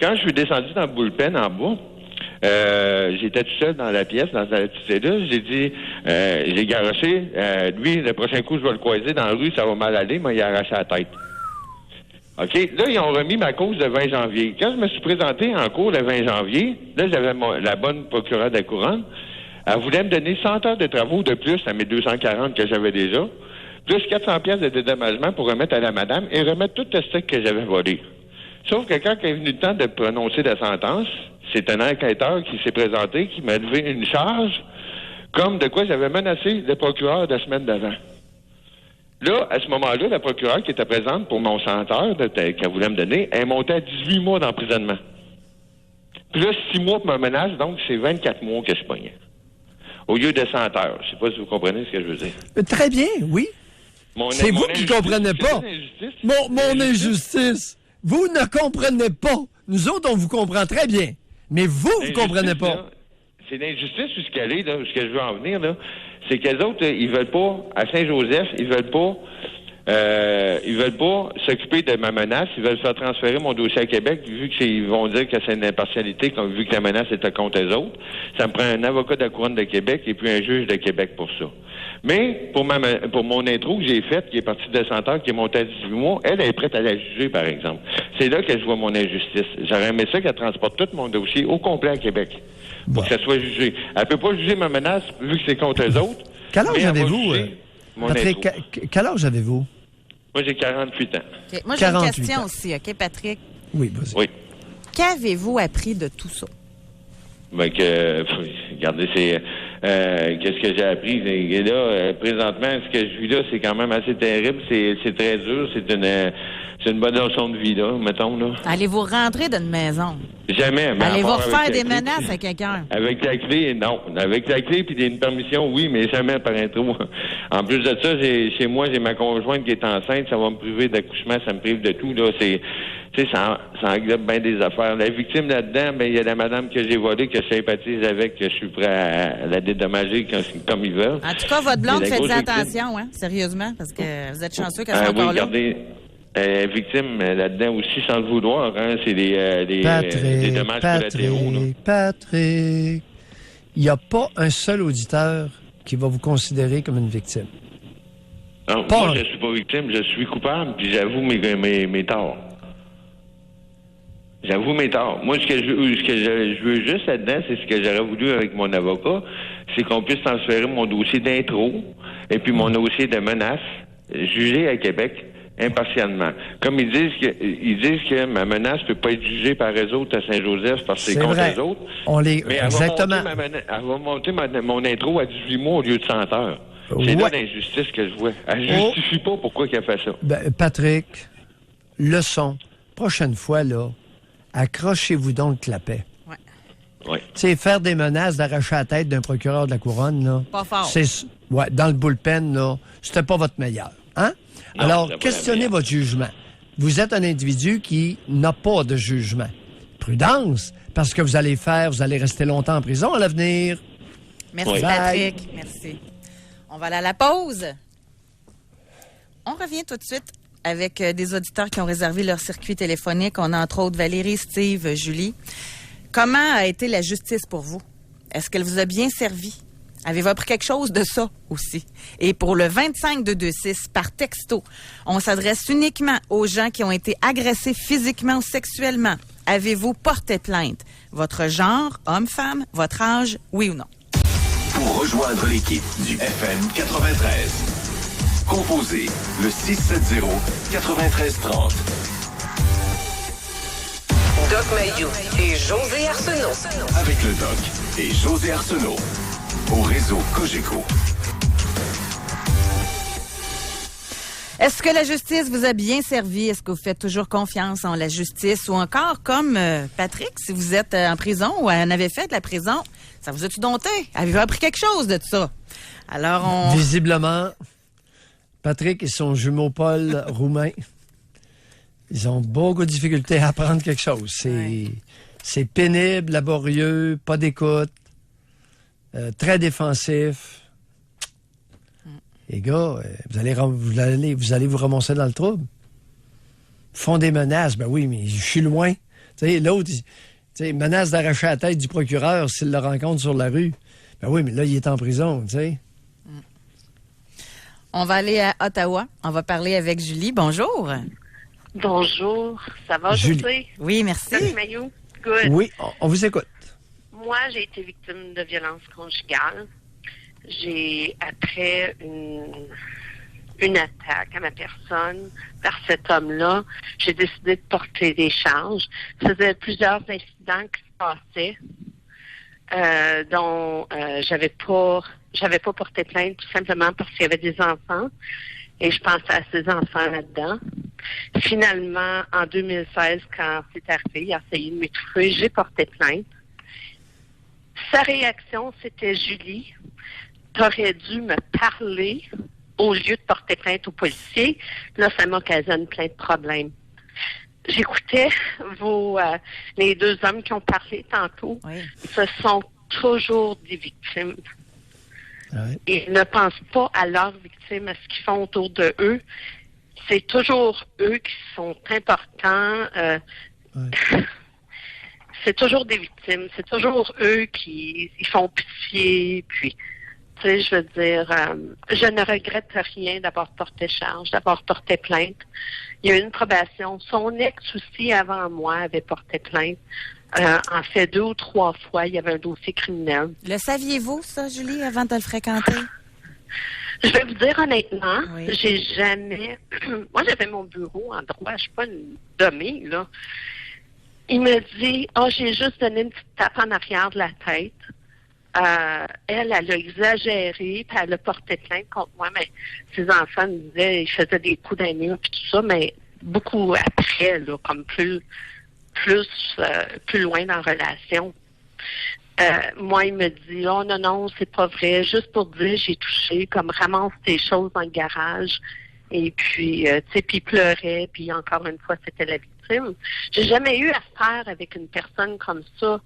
Quand je suis descendu dans le bullpen en bas, j'étais tout seul dans la pièce, dans la petite cellule, j'ai dit, j'ai garoché, lui, le prochain coup, je vais le croiser dans la rue, ça va mal aller, moi, il a arraché la tête. OK? Là, ils ont remis ma cause le 20 janvier. Quand je me suis présenté en cours le 20 janvier, là, j'avais la bonne procureure de la Couronne. Elle voulait me donner 100 heures de travaux de plus à mes 240 que j'avais déjà, plus 400 pièces de dédommagement pour remettre à la madame et remettre tout le stock que j'avais volé. Sauf que quand il est venu le temps de prononcer la sentence, c'est un enquêteur qui s'est présenté, qui m'a levé une charge comme de quoi j'avais menacé le procureur la semaine d'avant. Là, à ce moment-là, la procureure qui était présente pour mon 100 heures qu'elle voulait me donner, elle est montée à 18 mois d'emprisonnement. Puis là, 6 mois pour ma menace, donc c'est 24 mois que je pognais. Au lieu de 100 heures. Je sais pas si vous comprenez ce que je veux dire. Très bien, oui. C'est vous qui ne comprenez pas. Mon injustice. Vous ne comprenez pas. Nous autres, on vous comprend très bien. Mais vous ne comprenez pas. Là, c'est l'injustice jusqu'à est, là, ce que je veux en venir, là. C'est qu'elles autres, ils veulent pas, à Saint-Joseph, ils veulent pas s'occuper de ma menace. Ils veulent faire transférer mon dossier à Québec, vu qu'ils vont dire que c'est une impartialité, vu que la menace était contre eux autres. Ça me prend un avocat de la Couronne de Québec et puis un juge de Québec pour ça. Mais pour mon intro que j'ai faite, qui est partie de 100 heures, qui est montée à 18 mois, elle est prête à la juger, par exemple. C'est là que je vois mon injustice. J'aurais aimé ça qu'elle transporte tout mon dossier au complet à Québec. Pour que ça soit jugé. Elle peut pas juger ma menace, vu que c'est contre eux autres. Quel âge avez-vous, Patrick? Quel âge avez-vous? Moi, j'ai 48 ans. Okay. Moi, j'ai une question aussi, OK, Patrick? Oui, vas-y. Oui. Qu'avez-vous appris de tout ça? Ben regardez, qu'est-ce que j'ai appris? Et là, présentement, ce que je vis là, c'est quand même assez terrible. C'est très dur. C'est une bonne leçon de vie, là, mettons, là. Allez-vous rentrer dans une maison? Jamais. Mais allez-vous refaire des menaces à quelqu'un? Avec la clé, non. Avec la clé puis une permission, oui, mais jamais par intro. En plus de ça, chez moi, j'ai ma conjointe qui est enceinte. Ça va me priver d'accouchement, ça me prive de tout, là. Ça englobe bien des affaires. La victime là-dedans, il y a la madame que j'ai volée, que je sympathise avec, que je suis prêt à la dédommager comme ils veulent. En tout cas, votre blonde, faites attention, hein, sérieusement, parce que vous êtes chanceux qu'elle soit encore regardez, victime là-dedans aussi, sans le vouloir, hein, c'est des dommages collatéraux. Patrick, il n'y a pas un seul auditeur qui va vous considérer comme une victime. Non, moi, je ne suis pas victime, je suis coupable, puis j'avoue mes torts. J'avoue mes torts. Moi, ce que je veux juste là-dedans, c'est ce que j'aurais voulu avec mon avocat, c'est qu'on puisse transférer mon dossier d'intro et puis mon dossier de menace jugé à Québec impartialement. Comme ils disent que ma menace peut pas être jugée par eux autres à Saint-Joseph parce que c'est contre eux autres. Mais exactement. Elle va monter mon intro à 18 mois au lieu de 100 heures. C'est là l'injustice que je vois. Elle justifie pas pourquoi elle fait ça. Patrick, leçon. Prochaine fois, là, accrochez-vous donc le clapet. Oui. Tu sais, faire des menaces d'arracher la tête d'un procureur de la Couronne, là. Pas fort. Dans le bullpen, là, c'était pas votre meilleur. Hein? Non, alors, questionnez votre jugement. Vous êtes un individu qui n'a pas de jugement. Prudence, parce que vous allez rester longtemps en prison à l'avenir. Merci, Patrick. Merci. On va aller à la pause. On revient tout de suite avec des auditeurs qui ont réservé leur circuit téléphonique. On a entre autres Valérie, Steve, Julie. Comment a été la justice pour vous? Est-ce qu'elle vous a bien servi? Avez-vous appris quelque chose de ça aussi? Et pour le 25226, par texto, on s'adresse uniquement aux gens qui ont été agressés physiquement ou sexuellement. Avez-vous porté plainte? Votre genre, homme, femme, votre âge, oui ou non? Pour rejoindre l'équipe du FM 93, composez le 670-9330. Doc Mayou et José Arsenault. Avec le Doc et José Arsenault. Au réseau Cogeco. Est-ce que la justice vous a bien servi? Est-ce que vous faites toujours confiance en la justice? Ou encore, comme Patrick, si vous êtes en prison ou en avez fait de la prison, ça vous a-tu dompté? Avez-vous appris quelque chose de ça? Alors, Visiblement, Patrick et son jumeau Paul roumain, ils ont beaucoup de difficultés à apprendre quelque chose. C'est pénible, laborieux, pas d'écoute. Très défensif. Les gars, vous allez vous ramasser dans le trouble. Font des menaces. Ben oui, mais je suis loin. Tu sais, l'autre, menace d'arracher la tête du procureur s'il le rencontre sur la rue. Ben oui, mais là, il est en prison, tu sais. On va aller à Ottawa. On va parler avec Julie. Bonjour. Bonjour, ça va, Julie. José? Oui, merci. Salut, Mayou. Good. Oui, on vous écoute. Moi, j'ai été victime de violence conjugale. Après une attaque à ma personne par cet homme-là, j'ai décidé de porter des charges. Ça faisait plusieurs incidents qui se passaient, dont j'avais pas porté plainte tout simplement parce qu'il y avait des enfants et je pensais à ces enfants là-dedans. Finalement, en 2016, quand c'est arrivé, il a essayé de m'étouffer, j'ai porté plainte. Sa réaction, c'était: Julie, t'aurais dû me parler au lieu de porter plainte aux policiers. Là, ça m'occasionne plein de problèmes. J'écoutais les deux hommes qui ont parlé tantôt. Oui. Ce sont toujours des victimes. Ouais. Ils ne pensent pas à leurs victimes, à ce qu'ils font autour de eux. C'est toujours eux qui sont importants. C'est toujours des victimes. C'est toujours eux qui ils font pitié. Puis, tu sais, je veux dire, je ne regrette rien d'avoir porté charge, d'avoir porté plainte. Il y a eu une probation. Son ex aussi, avant moi, avait porté plainte. En fait, 2 ou 3 fois, il y avait un dossier criminel. Le saviez-vous, ça, Julie, avant de le fréquenter? Je vais vous dire honnêtement, Oui. j'ai jamais... Moi, j'avais mon bureau en droit. Je suis pas une dummy, là. Il me dit, j'ai juste donné une petite tape en arrière de la tête. Elle a exagéré, puis elle a porté plainte contre moi, mais ses enfants me disaient, ils faisaient des coups d'un mur, puis tout ça, mais beaucoup après, là, comme plus loin dans la relation. Moi, il me dit, oh non, c'est pas vrai, juste pour dire, j'ai touché, comme ramasse tes choses dans le garage. Et puis, tu sais, puis il pleurait, puis encore une fois, c'était la victime. J'ai jamais eu affaire avec une personne comme ça.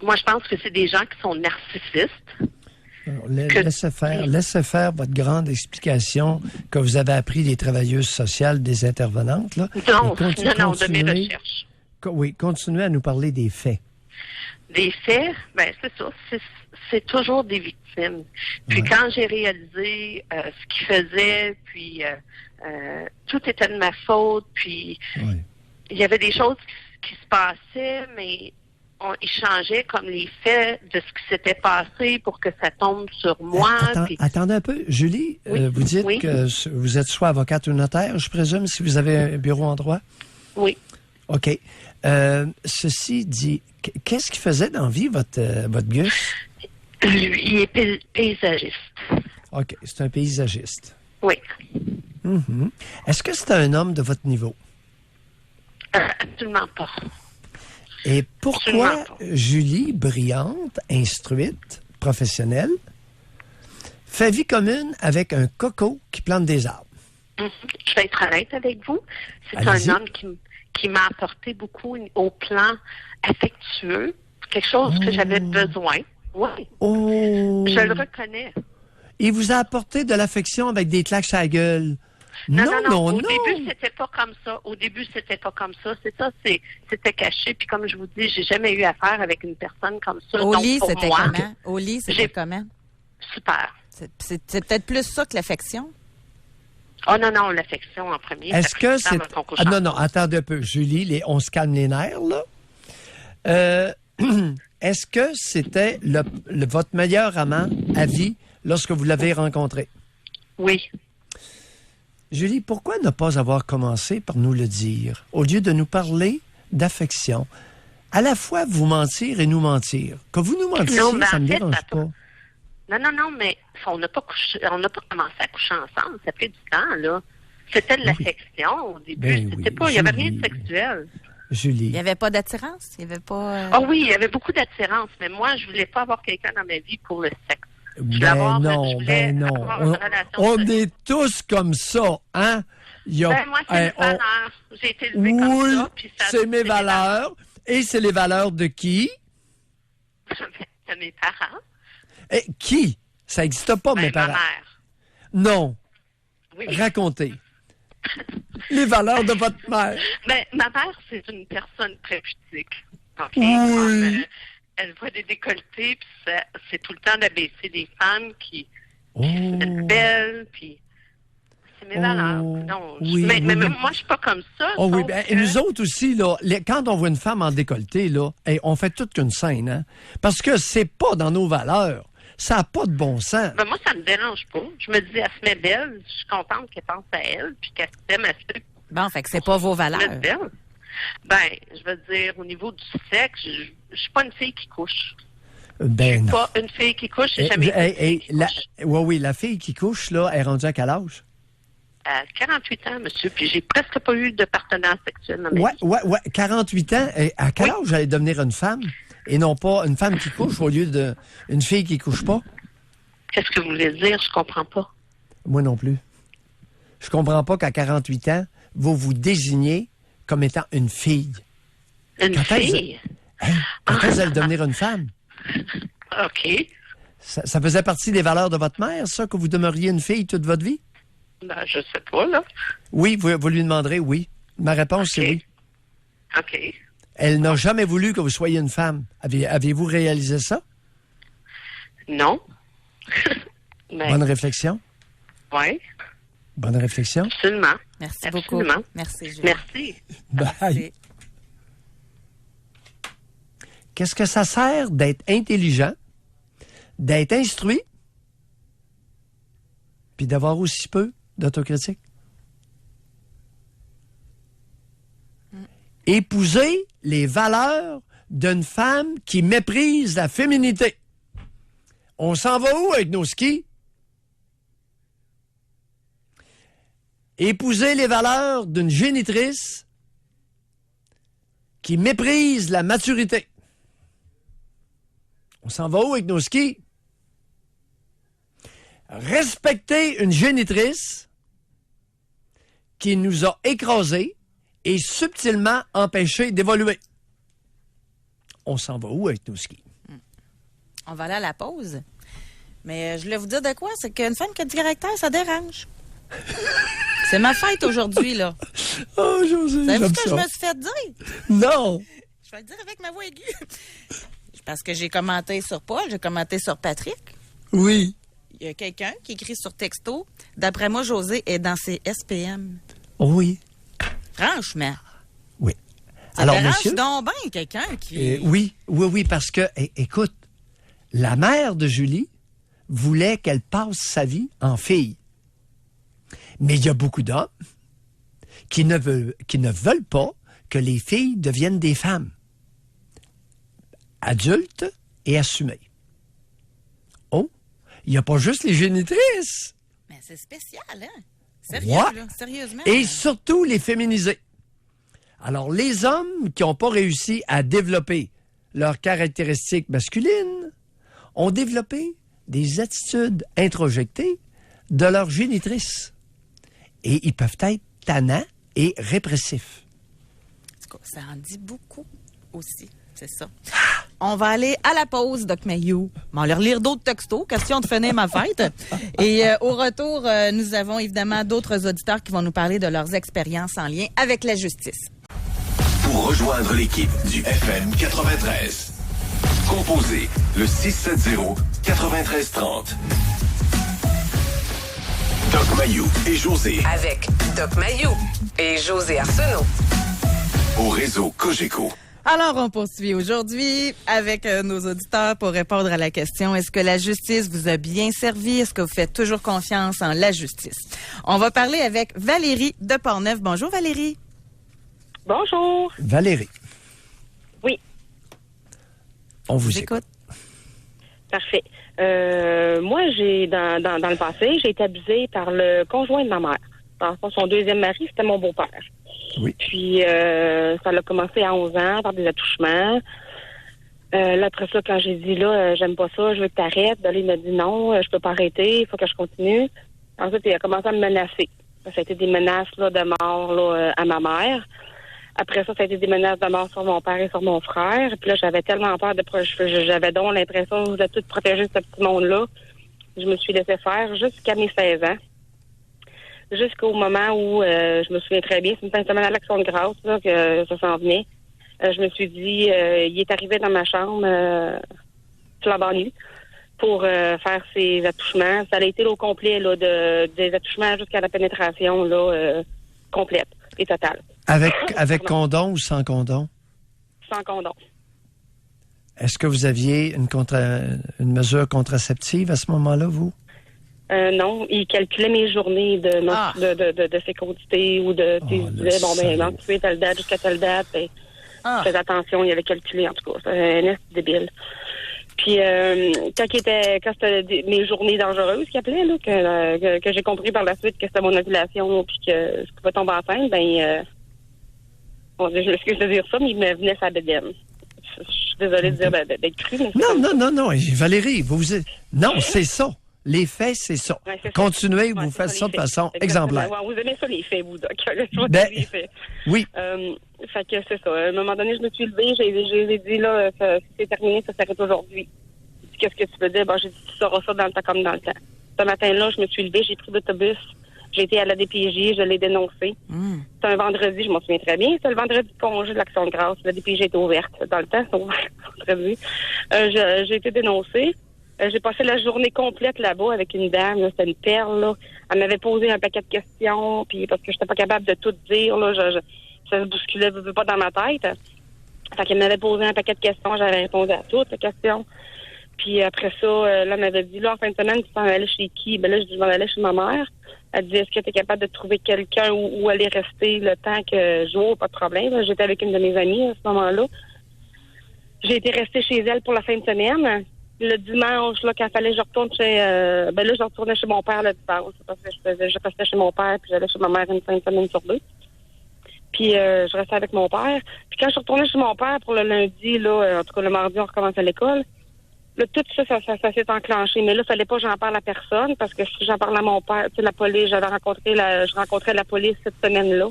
Moi, je pense que c'est des gens qui sont narcissistes. Alors, laissez faire votre grande explication que vous avez appris des travailleuses sociales, des intervenantes. Là. Non, de mes recherches. Oui, continuez à nous parler des faits. Des faits, ben c'est ça, c'est toujours des victimes. Puis quand j'ai réalisé ce qu'ils faisaient, puis tout était de ma faute, puis il y avait des choses qui se passaient, mais ils changeaient comme les faits de ce qui s'était passé pour que ça tombe sur moi. Attendez un peu. Julie, vous dites que vous êtes soit avocate ou notaire, je présume, si vous avez un bureau en droit? Oui. OK. Ceci dit, qu'est-ce qu'il faisait dans la vie, votre Gus? Lui, il est paysagiste. OK, c'est un paysagiste. Oui. Mm-hmm. Est-ce que c'est un homme de votre niveau? Absolument pas. Et pourquoi Julie, brillante, instruite, professionnelle, fait vie commune avec un coco qui plante des arbres? Je vais être honnête avec vous. C'est Allez-y. un homme qui m'a apporté beaucoup au plan affectueux, quelque chose que j'avais besoin. Oui. Oh! Je le reconnais. Il vous a apporté de l'affection avec des claques à la gueule. Non. Au début, c'était pas comme ça. C'est ça, c'était caché. Puis comme je vous dis, j'ai jamais eu affaire avec une personne comme ça. Au Donc, lit, pour c'était moi, comment? Au lit, c'était comment? Super. C'est peut-être plus ça que l'affection. Oh non, l'affection en premier. Est-ce que c'est... non, attendez un peu. Julie, on se calme les nerfs, là. Est-ce que c'était votre meilleur amant à vie lorsque vous l'avez rencontré? Oui. Julie, pourquoi ne pas avoir commencé par nous le dire, au lieu de nous parler d'affection? À la fois vous mentir et nous mentir. Que vous nous mentiez, ça ne me dérange pas. Non, mais on n'a pas commencé à coucher ensemble. Ça fait du temps, là. C'était de l'affection au début. Il n'y avait rien de sexuel. Julie. Il n'y avait pas d'attirance? Il n'y avait pas... Ah oui, il y avait beaucoup d'attirance, mais moi, je voulais pas avoir quelqu'un dans ma vie pour le sexe. Non. On est tous comme ça, hein? Moi, c'est mes valeurs. J'ai été élevée comme ça. Puis ça c'est mes valeurs. Et c'est les valeurs de qui? De mes parents. Et qui? Ça n'existe pas, mes parents. Ma mère. Non. Oui. Racontez. Les valeurs de votre mère. Ma mère, c'est une personne très pudique. Okay? Oui. Elle voit des décolletés, puis c'est tout le temps d'abaisser des femmes qui sont belles, puis c'est mes valeurs. Non, oui, mais oui. moi, je suis pas comme ça. Oh oui, sauf ben, que- nous autres aussi, là, quand on voit une femme en décolleté, là, on fait toute une scène, hein? Parce que c'est pas dans nos valeurs. Ça n'a pas de bon sens. Ben, moi, ça me dérange pas. Je me dis, elle se met belle. Je suis contente qu'elle pense à elle, puis qu'elle s'aime à se Bon, fait que c'est pas vos valeurs. mettre belle. Ben, je veux dire, au niveau du sexe, je suis pas une fille qui couche. Ben non. Pas une fille qui couche, j'ai jamais été une fille qui couche. Oui, la fille qui couche, là, elle est rendue à quel âge? À 48 ans, monsieur, puis j'ai presque pas eu de partenaire sexuel dans ma vie. Ouais, 48 ans. Et à quel âge j'allais devenir une femme? Et non pas une femme qui couche au lieu d'une fille qui couche pas? Qu'est-ce que vous voulez dire? Je comprends pas. Moi non plus. Je comprends pas qu'à 48 ans, vous vous désignez comme étant une fille. Une Quand fille? Quand est-ce allait devenir une femme? OK. Ça faisait partie des valeurs de votre mère, ça, que vous demeuriez une fille toute votre vie? Ben, je sais pas, là. Oui, vous lui demanderez oui. Ma réponse, c'est oui. OK. Elle n'a jamais voulu que vous soyez une femme. Aviez-vous réalisé ça? Non. Ben, Bonne réflexion. oui, Bonne réflexion. absolument. Merci Absolument. beaucoup. Merci, Julie. Merci. Bye. Merci. Qu'est-ce que ça sert d'être intelligent, d'être instruit, puis d'avoir aussi peu d'autocritique? Épouser les valeurs d'une femme qui méprise la féminité. On s'en va où avec nos skis? Épouser les valeurs d'une génitrice qui méprise la maturité. On s'en va où avec nos skis? Respecter une génitrice qui nous a écrasés et subtilement empêchés d'évoluer. On s'en va où avec nos skis? On va aller à la pause. Mais je voulais vous dire de quoi? C'est qu'une femme qui a du caractère, ça dérange. C'est ma fête aujourd'hui, là. Oh, José, Savez-vous j'aime ce que ça. je me suis fait dire? Non! Je vais le dire avec ma voix aiguë. Parce que j'ai commenté sur Paul, j'ai commenté sur Patrick. Oui. Il y a quelqu'un qui écrit sur texto. D'après moi, José est dans ses SPM. Oui. Franchement. Oui. Ça Alors, dérange monsieur? donc bien quelqu'un qui... Oui, parce que, écoute, la mère de Julie voulait qu'elle passe sa vie en fille. Mais il y a beaucoup d'hommes qui ne veulent pas que les filles deviennent des femmes adultes et assumées. Oh, il n'y a pas juste les génitrices. Mais c'est spécial, hein? Sérieux, Ouais. là? Sérieusement. Et surtout les féminisés. Alors, les hommes qui n'ont pas réussi à développer leurs caractéristiques masculines ont développé des attitudes introjectées de leur génitrice. Et ils peuvent être tannants et répressifs. En tout cas, ça en dit beaucoup aussi. C'est ça. On va aller à la pause, Doc Mayou. On va leur lire d'autres textos, question de finir ma fête. Et au retour, nous avons évidemment d'autres auditeurs qui vont nous parler de leurs expériences en lien avec la justice. Pour rejoindre l'équipe du FM 93, composez le 670-9330. Doc Mayou et José Avec Doc Mayou et José Arsenault. au réseau Cogeco. Alors, on poursuit aujourd'hui avec nos auditeurs pour répondre à la question, est-ce que la justice vous a bien servi? Est-ce que vous faites toujours confiance en la justice? On va parler avec Valérie de Portneuf. Bonjour, Valérie. Bonjour. Valérie. Oui. On vous écoute. Parfait. Moi, j'ai dans le passé, j'ai été abusée par le conjoint de ma mère. Dans le fond, son deuxième mari, c'était mon beau-père. Oui. Puis, ça a commencé à 11 ans par des attouchements. Là, après ça, quand j'ai dit, là, j'aime pas ça, je veux que t'arrêtes, là, il m'a dit non, je peux pas arrêter, il faut que je continue. Ensuite, il a commencé à me menacer. Ça a été des menaces là, de mort là, à ma mère. Après ça a été des menaces de mort sur mon père et sur mon frère. Puis là, j'avais tellement peur j'avais donc l'impression de tout protéger ce petit monde-là. Je me suis laissé faire jusqu'à mes 16 ans. Jusqu'au moment où, je me souviens très bien, c'est une fin de semaine à l'Action de grâce là, que ça s'en venait. Je me suis dit, il est arrivé dans ma chambre, flambant nu. pour faire ses attouchements. Ça a été là, au complet, là, des attouchements jusqu'à la pénétration là, complète et totale. Avec condom ou sans condom? Sans condom. Est-ce que vous aviez une mesure contraceptive à ce moment-là, vous? Non, il calculait mes journées de fécondité ou de... il disait, bon, ben, non, tu es telle date jusqu'à telle date. Et faisait attention, il avait calculé, en tout cas. C'est un est débile. Puis, quand c'était mes journées dangereuses, qu'il appelait, là, que j'ai compris par la suite que c'était mon ovulation puis que je pouvais tomber enceinte, je m'excuse de dire ça, mais il me venait sa bédaine. Je suis désolée de dire d'être cru, mais Non, Valérie, non, c'est ça. Les faits, c'est ça. Ouais, c'est continuez, vous faites ça de façon exemplaire. Ouais, vous aimez ça, les faits, vous, Doc. Les faits. Oui. Fait que c'est ça. À un moment donné, je me suis levée, j'ai dit, là, c'est terminé, ça s'arrête aujourd'hui. Qu'est-ce que tu veux dire? J'ai dit, tu sauras ça dans le temps comme dans le temps. Ce matin-là, je me suis levée, j'ai pris l'autobus, j'ai été à la DPJ, je l'ai dénoncé. C'est un vendredi, je m'en souviens très bien. C'est le vendredi de congé de l'Action de grâce. La DPJ était ouverte. Dans le temps, c'est ouvert vendredi. J'ai été dénoncée. J'ai passé la journée complète là-bas avec une dame, là, c'était une perle, là. Elle m'avait posé un paquet de questions, puis parce que j'étais pas capable de tout dire, là, ça se bousculait pas dans ma tête. Fait qu'elle m'avait posé un paquet de questions, j'avais répondu à toutes les questions. Puis après ça, là, elle m'avait dit, là, en fin de semaine, tu t'en allais chez qui? Ben là, je dis, je m'en allais chez ma mère. Elle dit, est-ce que tu es capable de trouver quelqu'un où aller rester le temps que je joue? Pas de problème. Là, j'étais avec une de mes amies à ce moment-là. J'ai été restée chez elle pour la fin de semaine. Le dimanche, là, quand il fallait que je retourne je retournais chez mon père le dimanche. Parce que je restais chez mon père, puis j'allais chez ma mère une fin de semaine sur deux. Puis je restais avec mon père. Puis quand je retournais chez mon père pour le lundi, là, en tout cas le mardi, on recommence à l'école. Là, tout ça s'est enclenché. Mais là, il fallait pas que j'en parle à personne, parce que si j'en parle à mon père, tu sais, la police, je rencontrais la police cette semaine-là.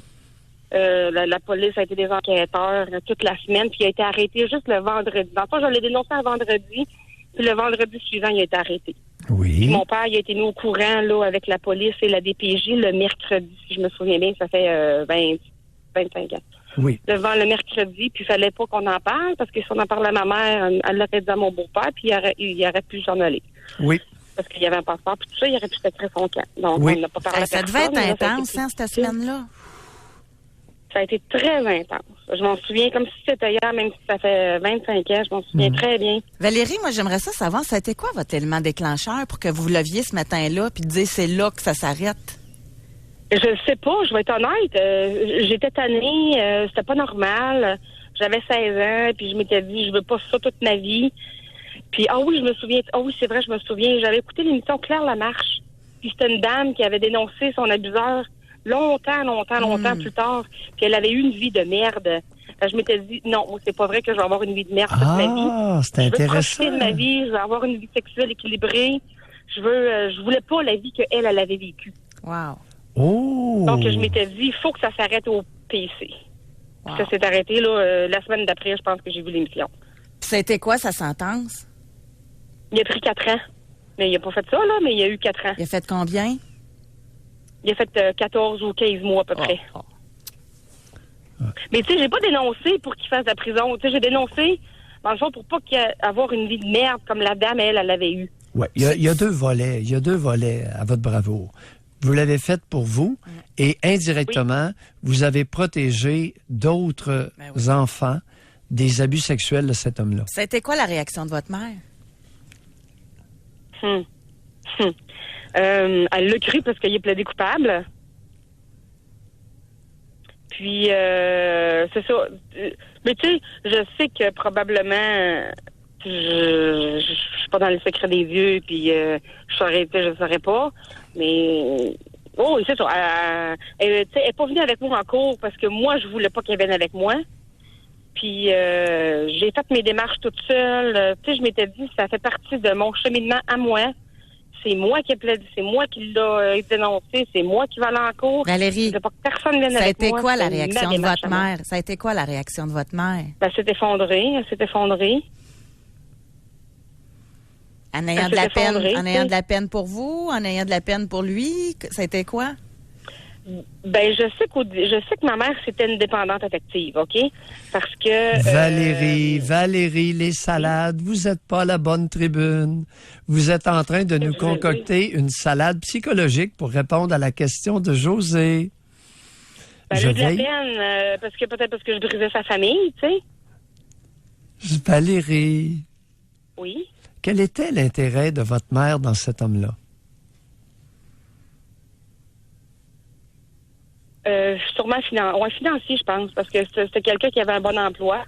La police a été des enquêteurs toute la semaine, puis il a été arrêté juste le vendredi. Dans le fond, je l'ai dénoncé un vendredi. Puis le vendredi suivant, il a été arrêté. Oui. Puis mon père, il a été mis au courant là avec la police et la DPJ le mercredi, si je me souviens bien, ça fait 25 ans. Oui. Le mercredi, puis il fallait pas qu'on en parle, parce que si on en parlait à ma mère, elle l'aurait dit à mon beau-père, puis il aurait pu s'en aller. Oui. Parce qu'il y avait un passeport, puis tout ça, il aurait pu sécréter son camp. Donc, oui. on n'a pas parlé à ça personne. devait être intense, cette semaine-là. Ça a été très intense. Je m'en souviens comme si c'était hier, même si ça fait 25 ans. Je m'en souviens très bien. Valérie, moi, j'aimerais ça savoir, ça a été quoi votre élément déclencheur pour que vous vous leviez ce matin-là puis dire c'est là que ça s'arrête? Je sais pas, je vais être honnête. J'étais tannée, c'était pas normal. J'avais 16 ans, puis je m'étais dit, je veux pas ça toute ma vie. Puis, je me souviens. C'est vrai, je me souviens. J'avais écouté l'émission Claire Lamarche. Puis c'était une dame qui avait dénoncé son abuseur longtemps plus tard, puis elle avait eu une vie de merde. Je m'étais dit, non, c'est pas vrai que je vais avoir une vie de merde toute ma vie. Ah, c'est intéressant. Je veux profiter de ma vie, je veux avoir une vie sexuelle équilibrée. Je voulais pas la vie qu'elle avait vécue. Wow. Oh! Donc, je m'étais dit, il faut que ça s'arrête au PC. Wow. Ça s'est arrêté, là, la semaine d'après, je pense que j'ai vu l'émission. Puis ça a été quoi, sa sentence? Il a pris 4 ans. Mais il a pas fait ça, là, mais il a eu 4 ans. Il a fait combien? Il a fait 14 ou 15 mois à peu près. Mais tu sais, j'ai pas dénoncé pour qu'il fasse de la prison. Tu sais, j'ai dénoncé, dans le fond, pour pas qu'il y ait avoir une vie de merde comme la dame, elle avait eu. Oui, il y a deux volets. Il y a 2 volets à votre bravoure. Vous l'avez fait pour vous et indirectement, vous avez protégé d'autres enfants des abus sexuels de cet homme-là. Ça a été quoi la réaction de votre mère? Elle l'a cru parce qu'il est plaidé coupable. Puis, c'est ça. Mais tu sais, je sais que probablement, je suis pas dans le secret des vieux, puis je saurais pas. Mais, c'est ça. Elle est pas venue avec moi en cours parce que moi, je voulais pas qu'elle vienne avec moi. Puis, j'ai fait mes démarches toute seule. Tu sais, je m'étais dit, ça fait partie de mon cheminement à moi. C'est moi qui ai plaidé, c'est moi qui l'ai dénoncé, c'est moi qui vais aller en cours. Valérie, je veux pas que personne vienne avec moi. Ça a été quoi la réaction de votre mère? Ça a été quoi la réaction de votre mère? Elle s'est effondrée. En ayant de la peine pour vous, en ayant de la peine pour lui, ça a été quoi? Ben, je sais que ma mère, c'était une dépendante affective, OK? Parce que... Valérie, les salades, vous n'êtes pas à la bonne tribune. Vous êtes en train de nous concocter une salade psychologique pour répondre à la question de José. Ben, j'ai eu de la peine, peut-être parce que je brisais sa famille, tu sais. Valérie. Oui? Quel était l'intérêt de votre mère dans cet homme-là? Sûrement financier, je pense, parce que c'était quelqu'un qui avait un bon emploi.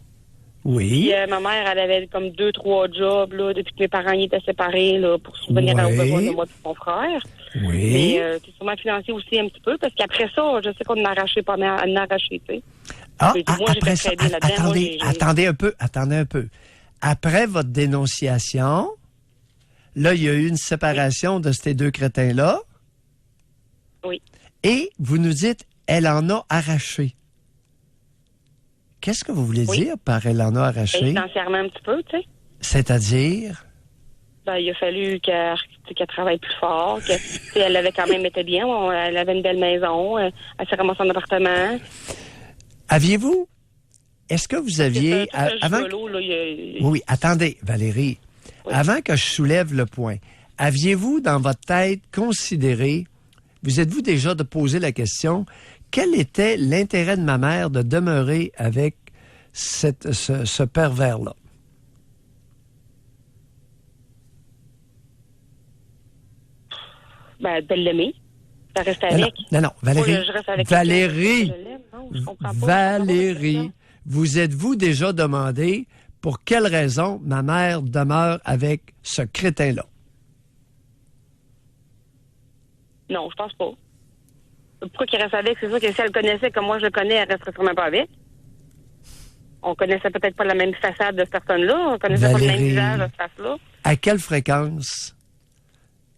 Oui. Puis, ma mère, elle avait comme 2-3 jobs là, depuis que mes parents y étaient séparés là, pour subvenir aux besoins de moi et de mon frère. Oui. Mais c'est sûrement financier aussi un petit peu, parce qu'après ça, je sais qu'on en a arraché pas mal, tu sais. Moi, après ça, attendez un peu. Après votre dénonciation, là, il y a eu une séparation de ces deux crétins-là. Oui. Et vous nous dites, elle en a arraché. Qu'est-ce que vous voulez dire par elle en a arraché? Financièrement un petit peu, tu sais. C'est-à-dire? Ben, il a fallu qu'elle travaille plus fort, elle avait quand même été bien, elle avait une belle maison, elle s'est ramassée en appartement. Est-ce que vous aviez... Oui, attendez, Valérie. Oui. Avant que je soulève le point, aviez-vous dans votre tête considéré, vous êtes-vous déjà de poser la question, quel était l'intérêt de ma mère de demeurer avec ce pervers-là? Ben, de l'aimer. Ça reste avec. Non, Valérie. Je reste avec Valérie, vous êtes-vous déjà demandé pour quelle raison ma mère demeure avec ce crétin-là? Non, je pense pas. Pourquoi qu'il reste avec? C'est sûr que si elle connaissait comme moi je le connais, elle resterait sûrement pas avec. On connaissait peut-être pas la même façade de cette personne-là. On connaissait pas le même visage de cette face-là. À quelle fréquence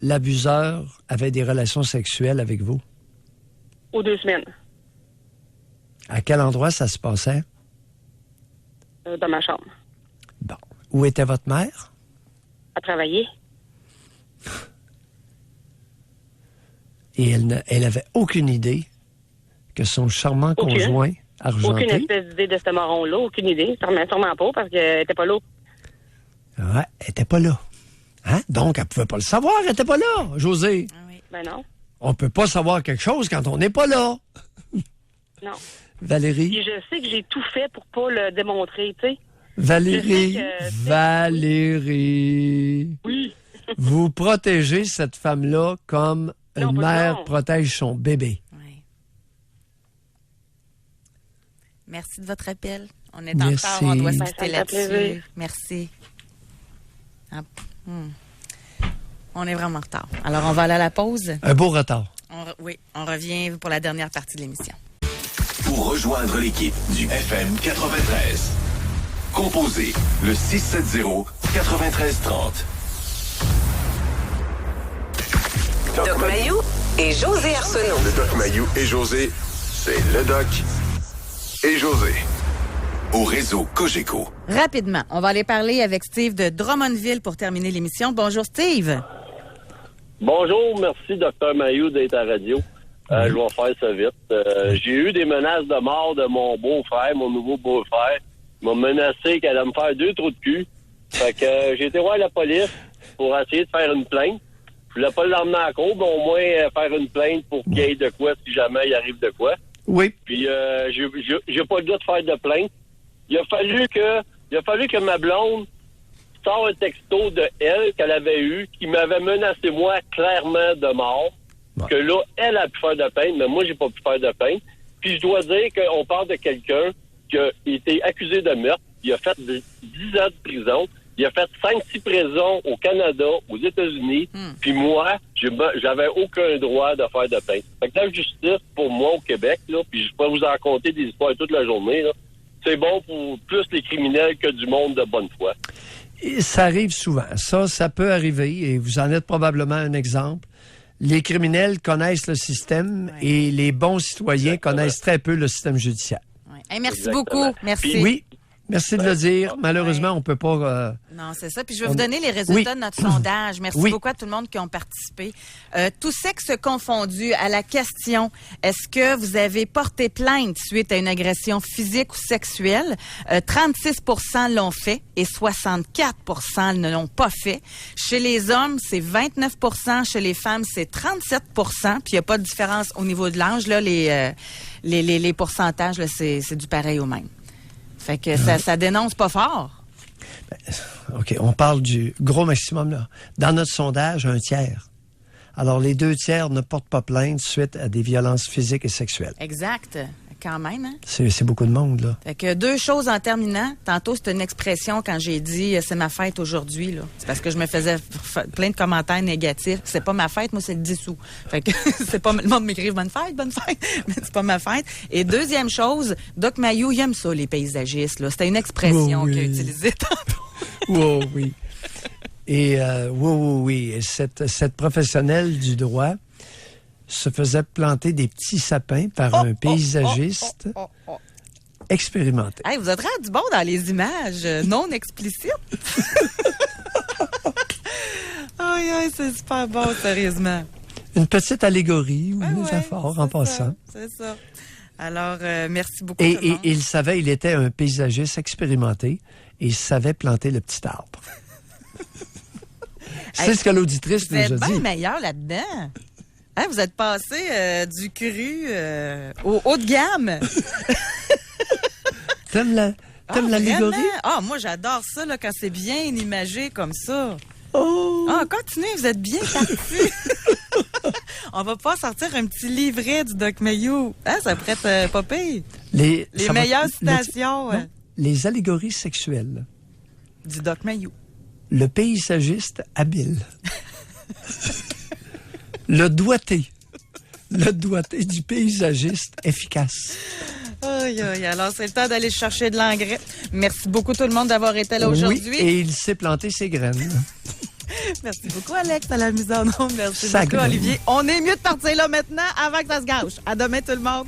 l'abuseur avait des relations sexuelles avec vous? Aux 2 semaines. À quel endroit ça se passait? Dans ma chambre. Bon. Où était votre mère? À travailler. Et elle avait aucune idée que son charmant conjoint argenté... Aucune espèce d'idée de ce marron-là, aucune idée. Sûrement pas, parce qu'elle était pas là. Ouais, elle était pas là. Hein? Donc, elle pouvait pas le savoir, elle était pas là, José. Oui. Ben non. On peut pas savoir quelque chose quand on n'est pas là. Non. Valérie? Et je sais que j'ai tout fait pour pas le démontrer, tu sais. Valérie, Oui. Vous protégez cette femme-là comme une mère protège son bébé. Oui. Merci de votre appel. On est en retard, on doit se quitter là-dessus. Merci. On est vraiment en retard. Alors, on va aller à la pause. Un beau retard. On revient pour la dernière partie de l'émission. Pour rejoindre l'équipe du FM 93, composez le 670-9330. Doc Mayou et José Arsenault. Le Doc Mayou et José, c'est le Doc et José. Au réseau Cogeco. Rapidement, on va aller parler avec Steve de Drummondville pour terminer l'émission. Bonjour, Steve. Bonjour, merci, Dr Mayou, d'être à la radio. Je vais faire ça vite. J'ai eu des menaces de mort de mon beau-frère, mon nouveau beau-frère. Il m'a menacé qu'elle allait me faire 2 trous de cul. Fait que j'ai été voir la police pour essayer de faire une plainte. Je voulais pas l'emmener à la cour, mais au moins faire une plainte pour qu'il y ait de quoi si jamais il arrive de quoi. Oui. Puis j'ai pas le droit de faire de plainte. Il a fallu que ma blonde sorte un texto de elle qu'elle avait eu, qui m'avait menacé moi clairement de mort. Ouais. Que là, elle a pu faire de plainte, mais moi j'ai pas pu faire de plainte. Puis je dois dire qu'on parle de quelqu'un qui a été accusé de meurtre. Il a fait 10 ans de prison. Il a fait 5-6 prisons au Canada, aux États-Unis. Puis moi, j'avais aucun droit de faire de plainte. Fait que la justice, pour moi, au Québec, là, puis je pourrais vous en raconter des histoires toute la journée, là, c'est bon pour plus les criminels que du monde de bonne foi. Et ça arrive souvent. Ça peut arriver, et vous en êtes probablement un exemple. Les criminels connaissent le système et les bons citoyens connaissent très peu le système judiciaire. Hey, merci beaucoup. Merci. Puis, Merci de le dire. Malheureusement, on peut pas... Non, c'est ça. Puis je vais vous donner les résultats de notre sondage. Merci Oui. beaucoup à tout le monde qui ont participé. Tous sexes confondus, à la question, est-ce que vous avez porté plainte suite à une agression physique ou sexuelle? 36% l'ont fait et 64% ne l'ont pas fait. Chez les hommes, c'est 29%. Chez les femmes, c'est 37%. Puis il n'y a pas de différence au niveau de l'âge. Là, les pourcentages, là, c'est du pareil au même. Fait que ça dénonce pas fort. OK, on parle du gros maximum, là. Dans notre sondage, 1 tiers. Alors, les 2 tiers ne portent pas plainte suite à des violences physiques et sexuelles. Exact. Quand même, hein? C'est beaucoup de monde, là. Fait que 2 choses en terminant. Tantôt, c'était une expression quand j'ai dit « c'est ma fête aujourd'hui », là. C'est parce que je me faisais plein de commentaires négatifs. C'est pas ma fête, moi, c'est le 10 août. Fait que c'est pas... Le monde m'écrive « bonne fête », mais c'est pas ma fête. Et deuxième chose, Doc Mayou, il aime ça, les paysagistes, là. C'était une expression qu'il a utilisée tantôt. Oh, oui. Et oui. Et cette professionnelle du droit se faisait planter des petits sapins par un paysagiste expérimenté. Hey, vous êtes rendu bon dans les images non explicites. Aïe, c'est super bon, sérieusement. Une petite allégorie ou une ouais, métaphore en passant. C'est ça. Alors, merci beaucoup. Et il savait, il était un paysagiste expérimenté et il savait planter le petit arbre. C'est ce que l'auditrice nous a dit. Vous êtes bien meilleur là-dedans. Hein, vous êtes passé du cru au haut de gamme. T'aimes l'allégorie? Ah, moi, j'adore ça là, quand c'est bien imagé comme ça. Oh! Ah, continuez, vous êtes bien parti. On va pas sortir un petit livret du Doc Mayou. Hein, ça pourrait être pas pire. Les meilleures citations. Non, les allégories sexuelles. Du Doc Mayou. Le paysagiste habile. Le doigté du paysagiste efficace. Aïe. Alors, c'est le temps d'aller chercher de l'engrais. Merci beaucoup tout le monde d'avoir été là aujourd'hui. Oui, et il sait planter ses graines. Merci beaucoup, Alex, à la mise en onde. Merci Ça beaucoup, graine. Olivier. On est mieux de partir là maintenant avant que ça se gâche. À demain, tout le monde.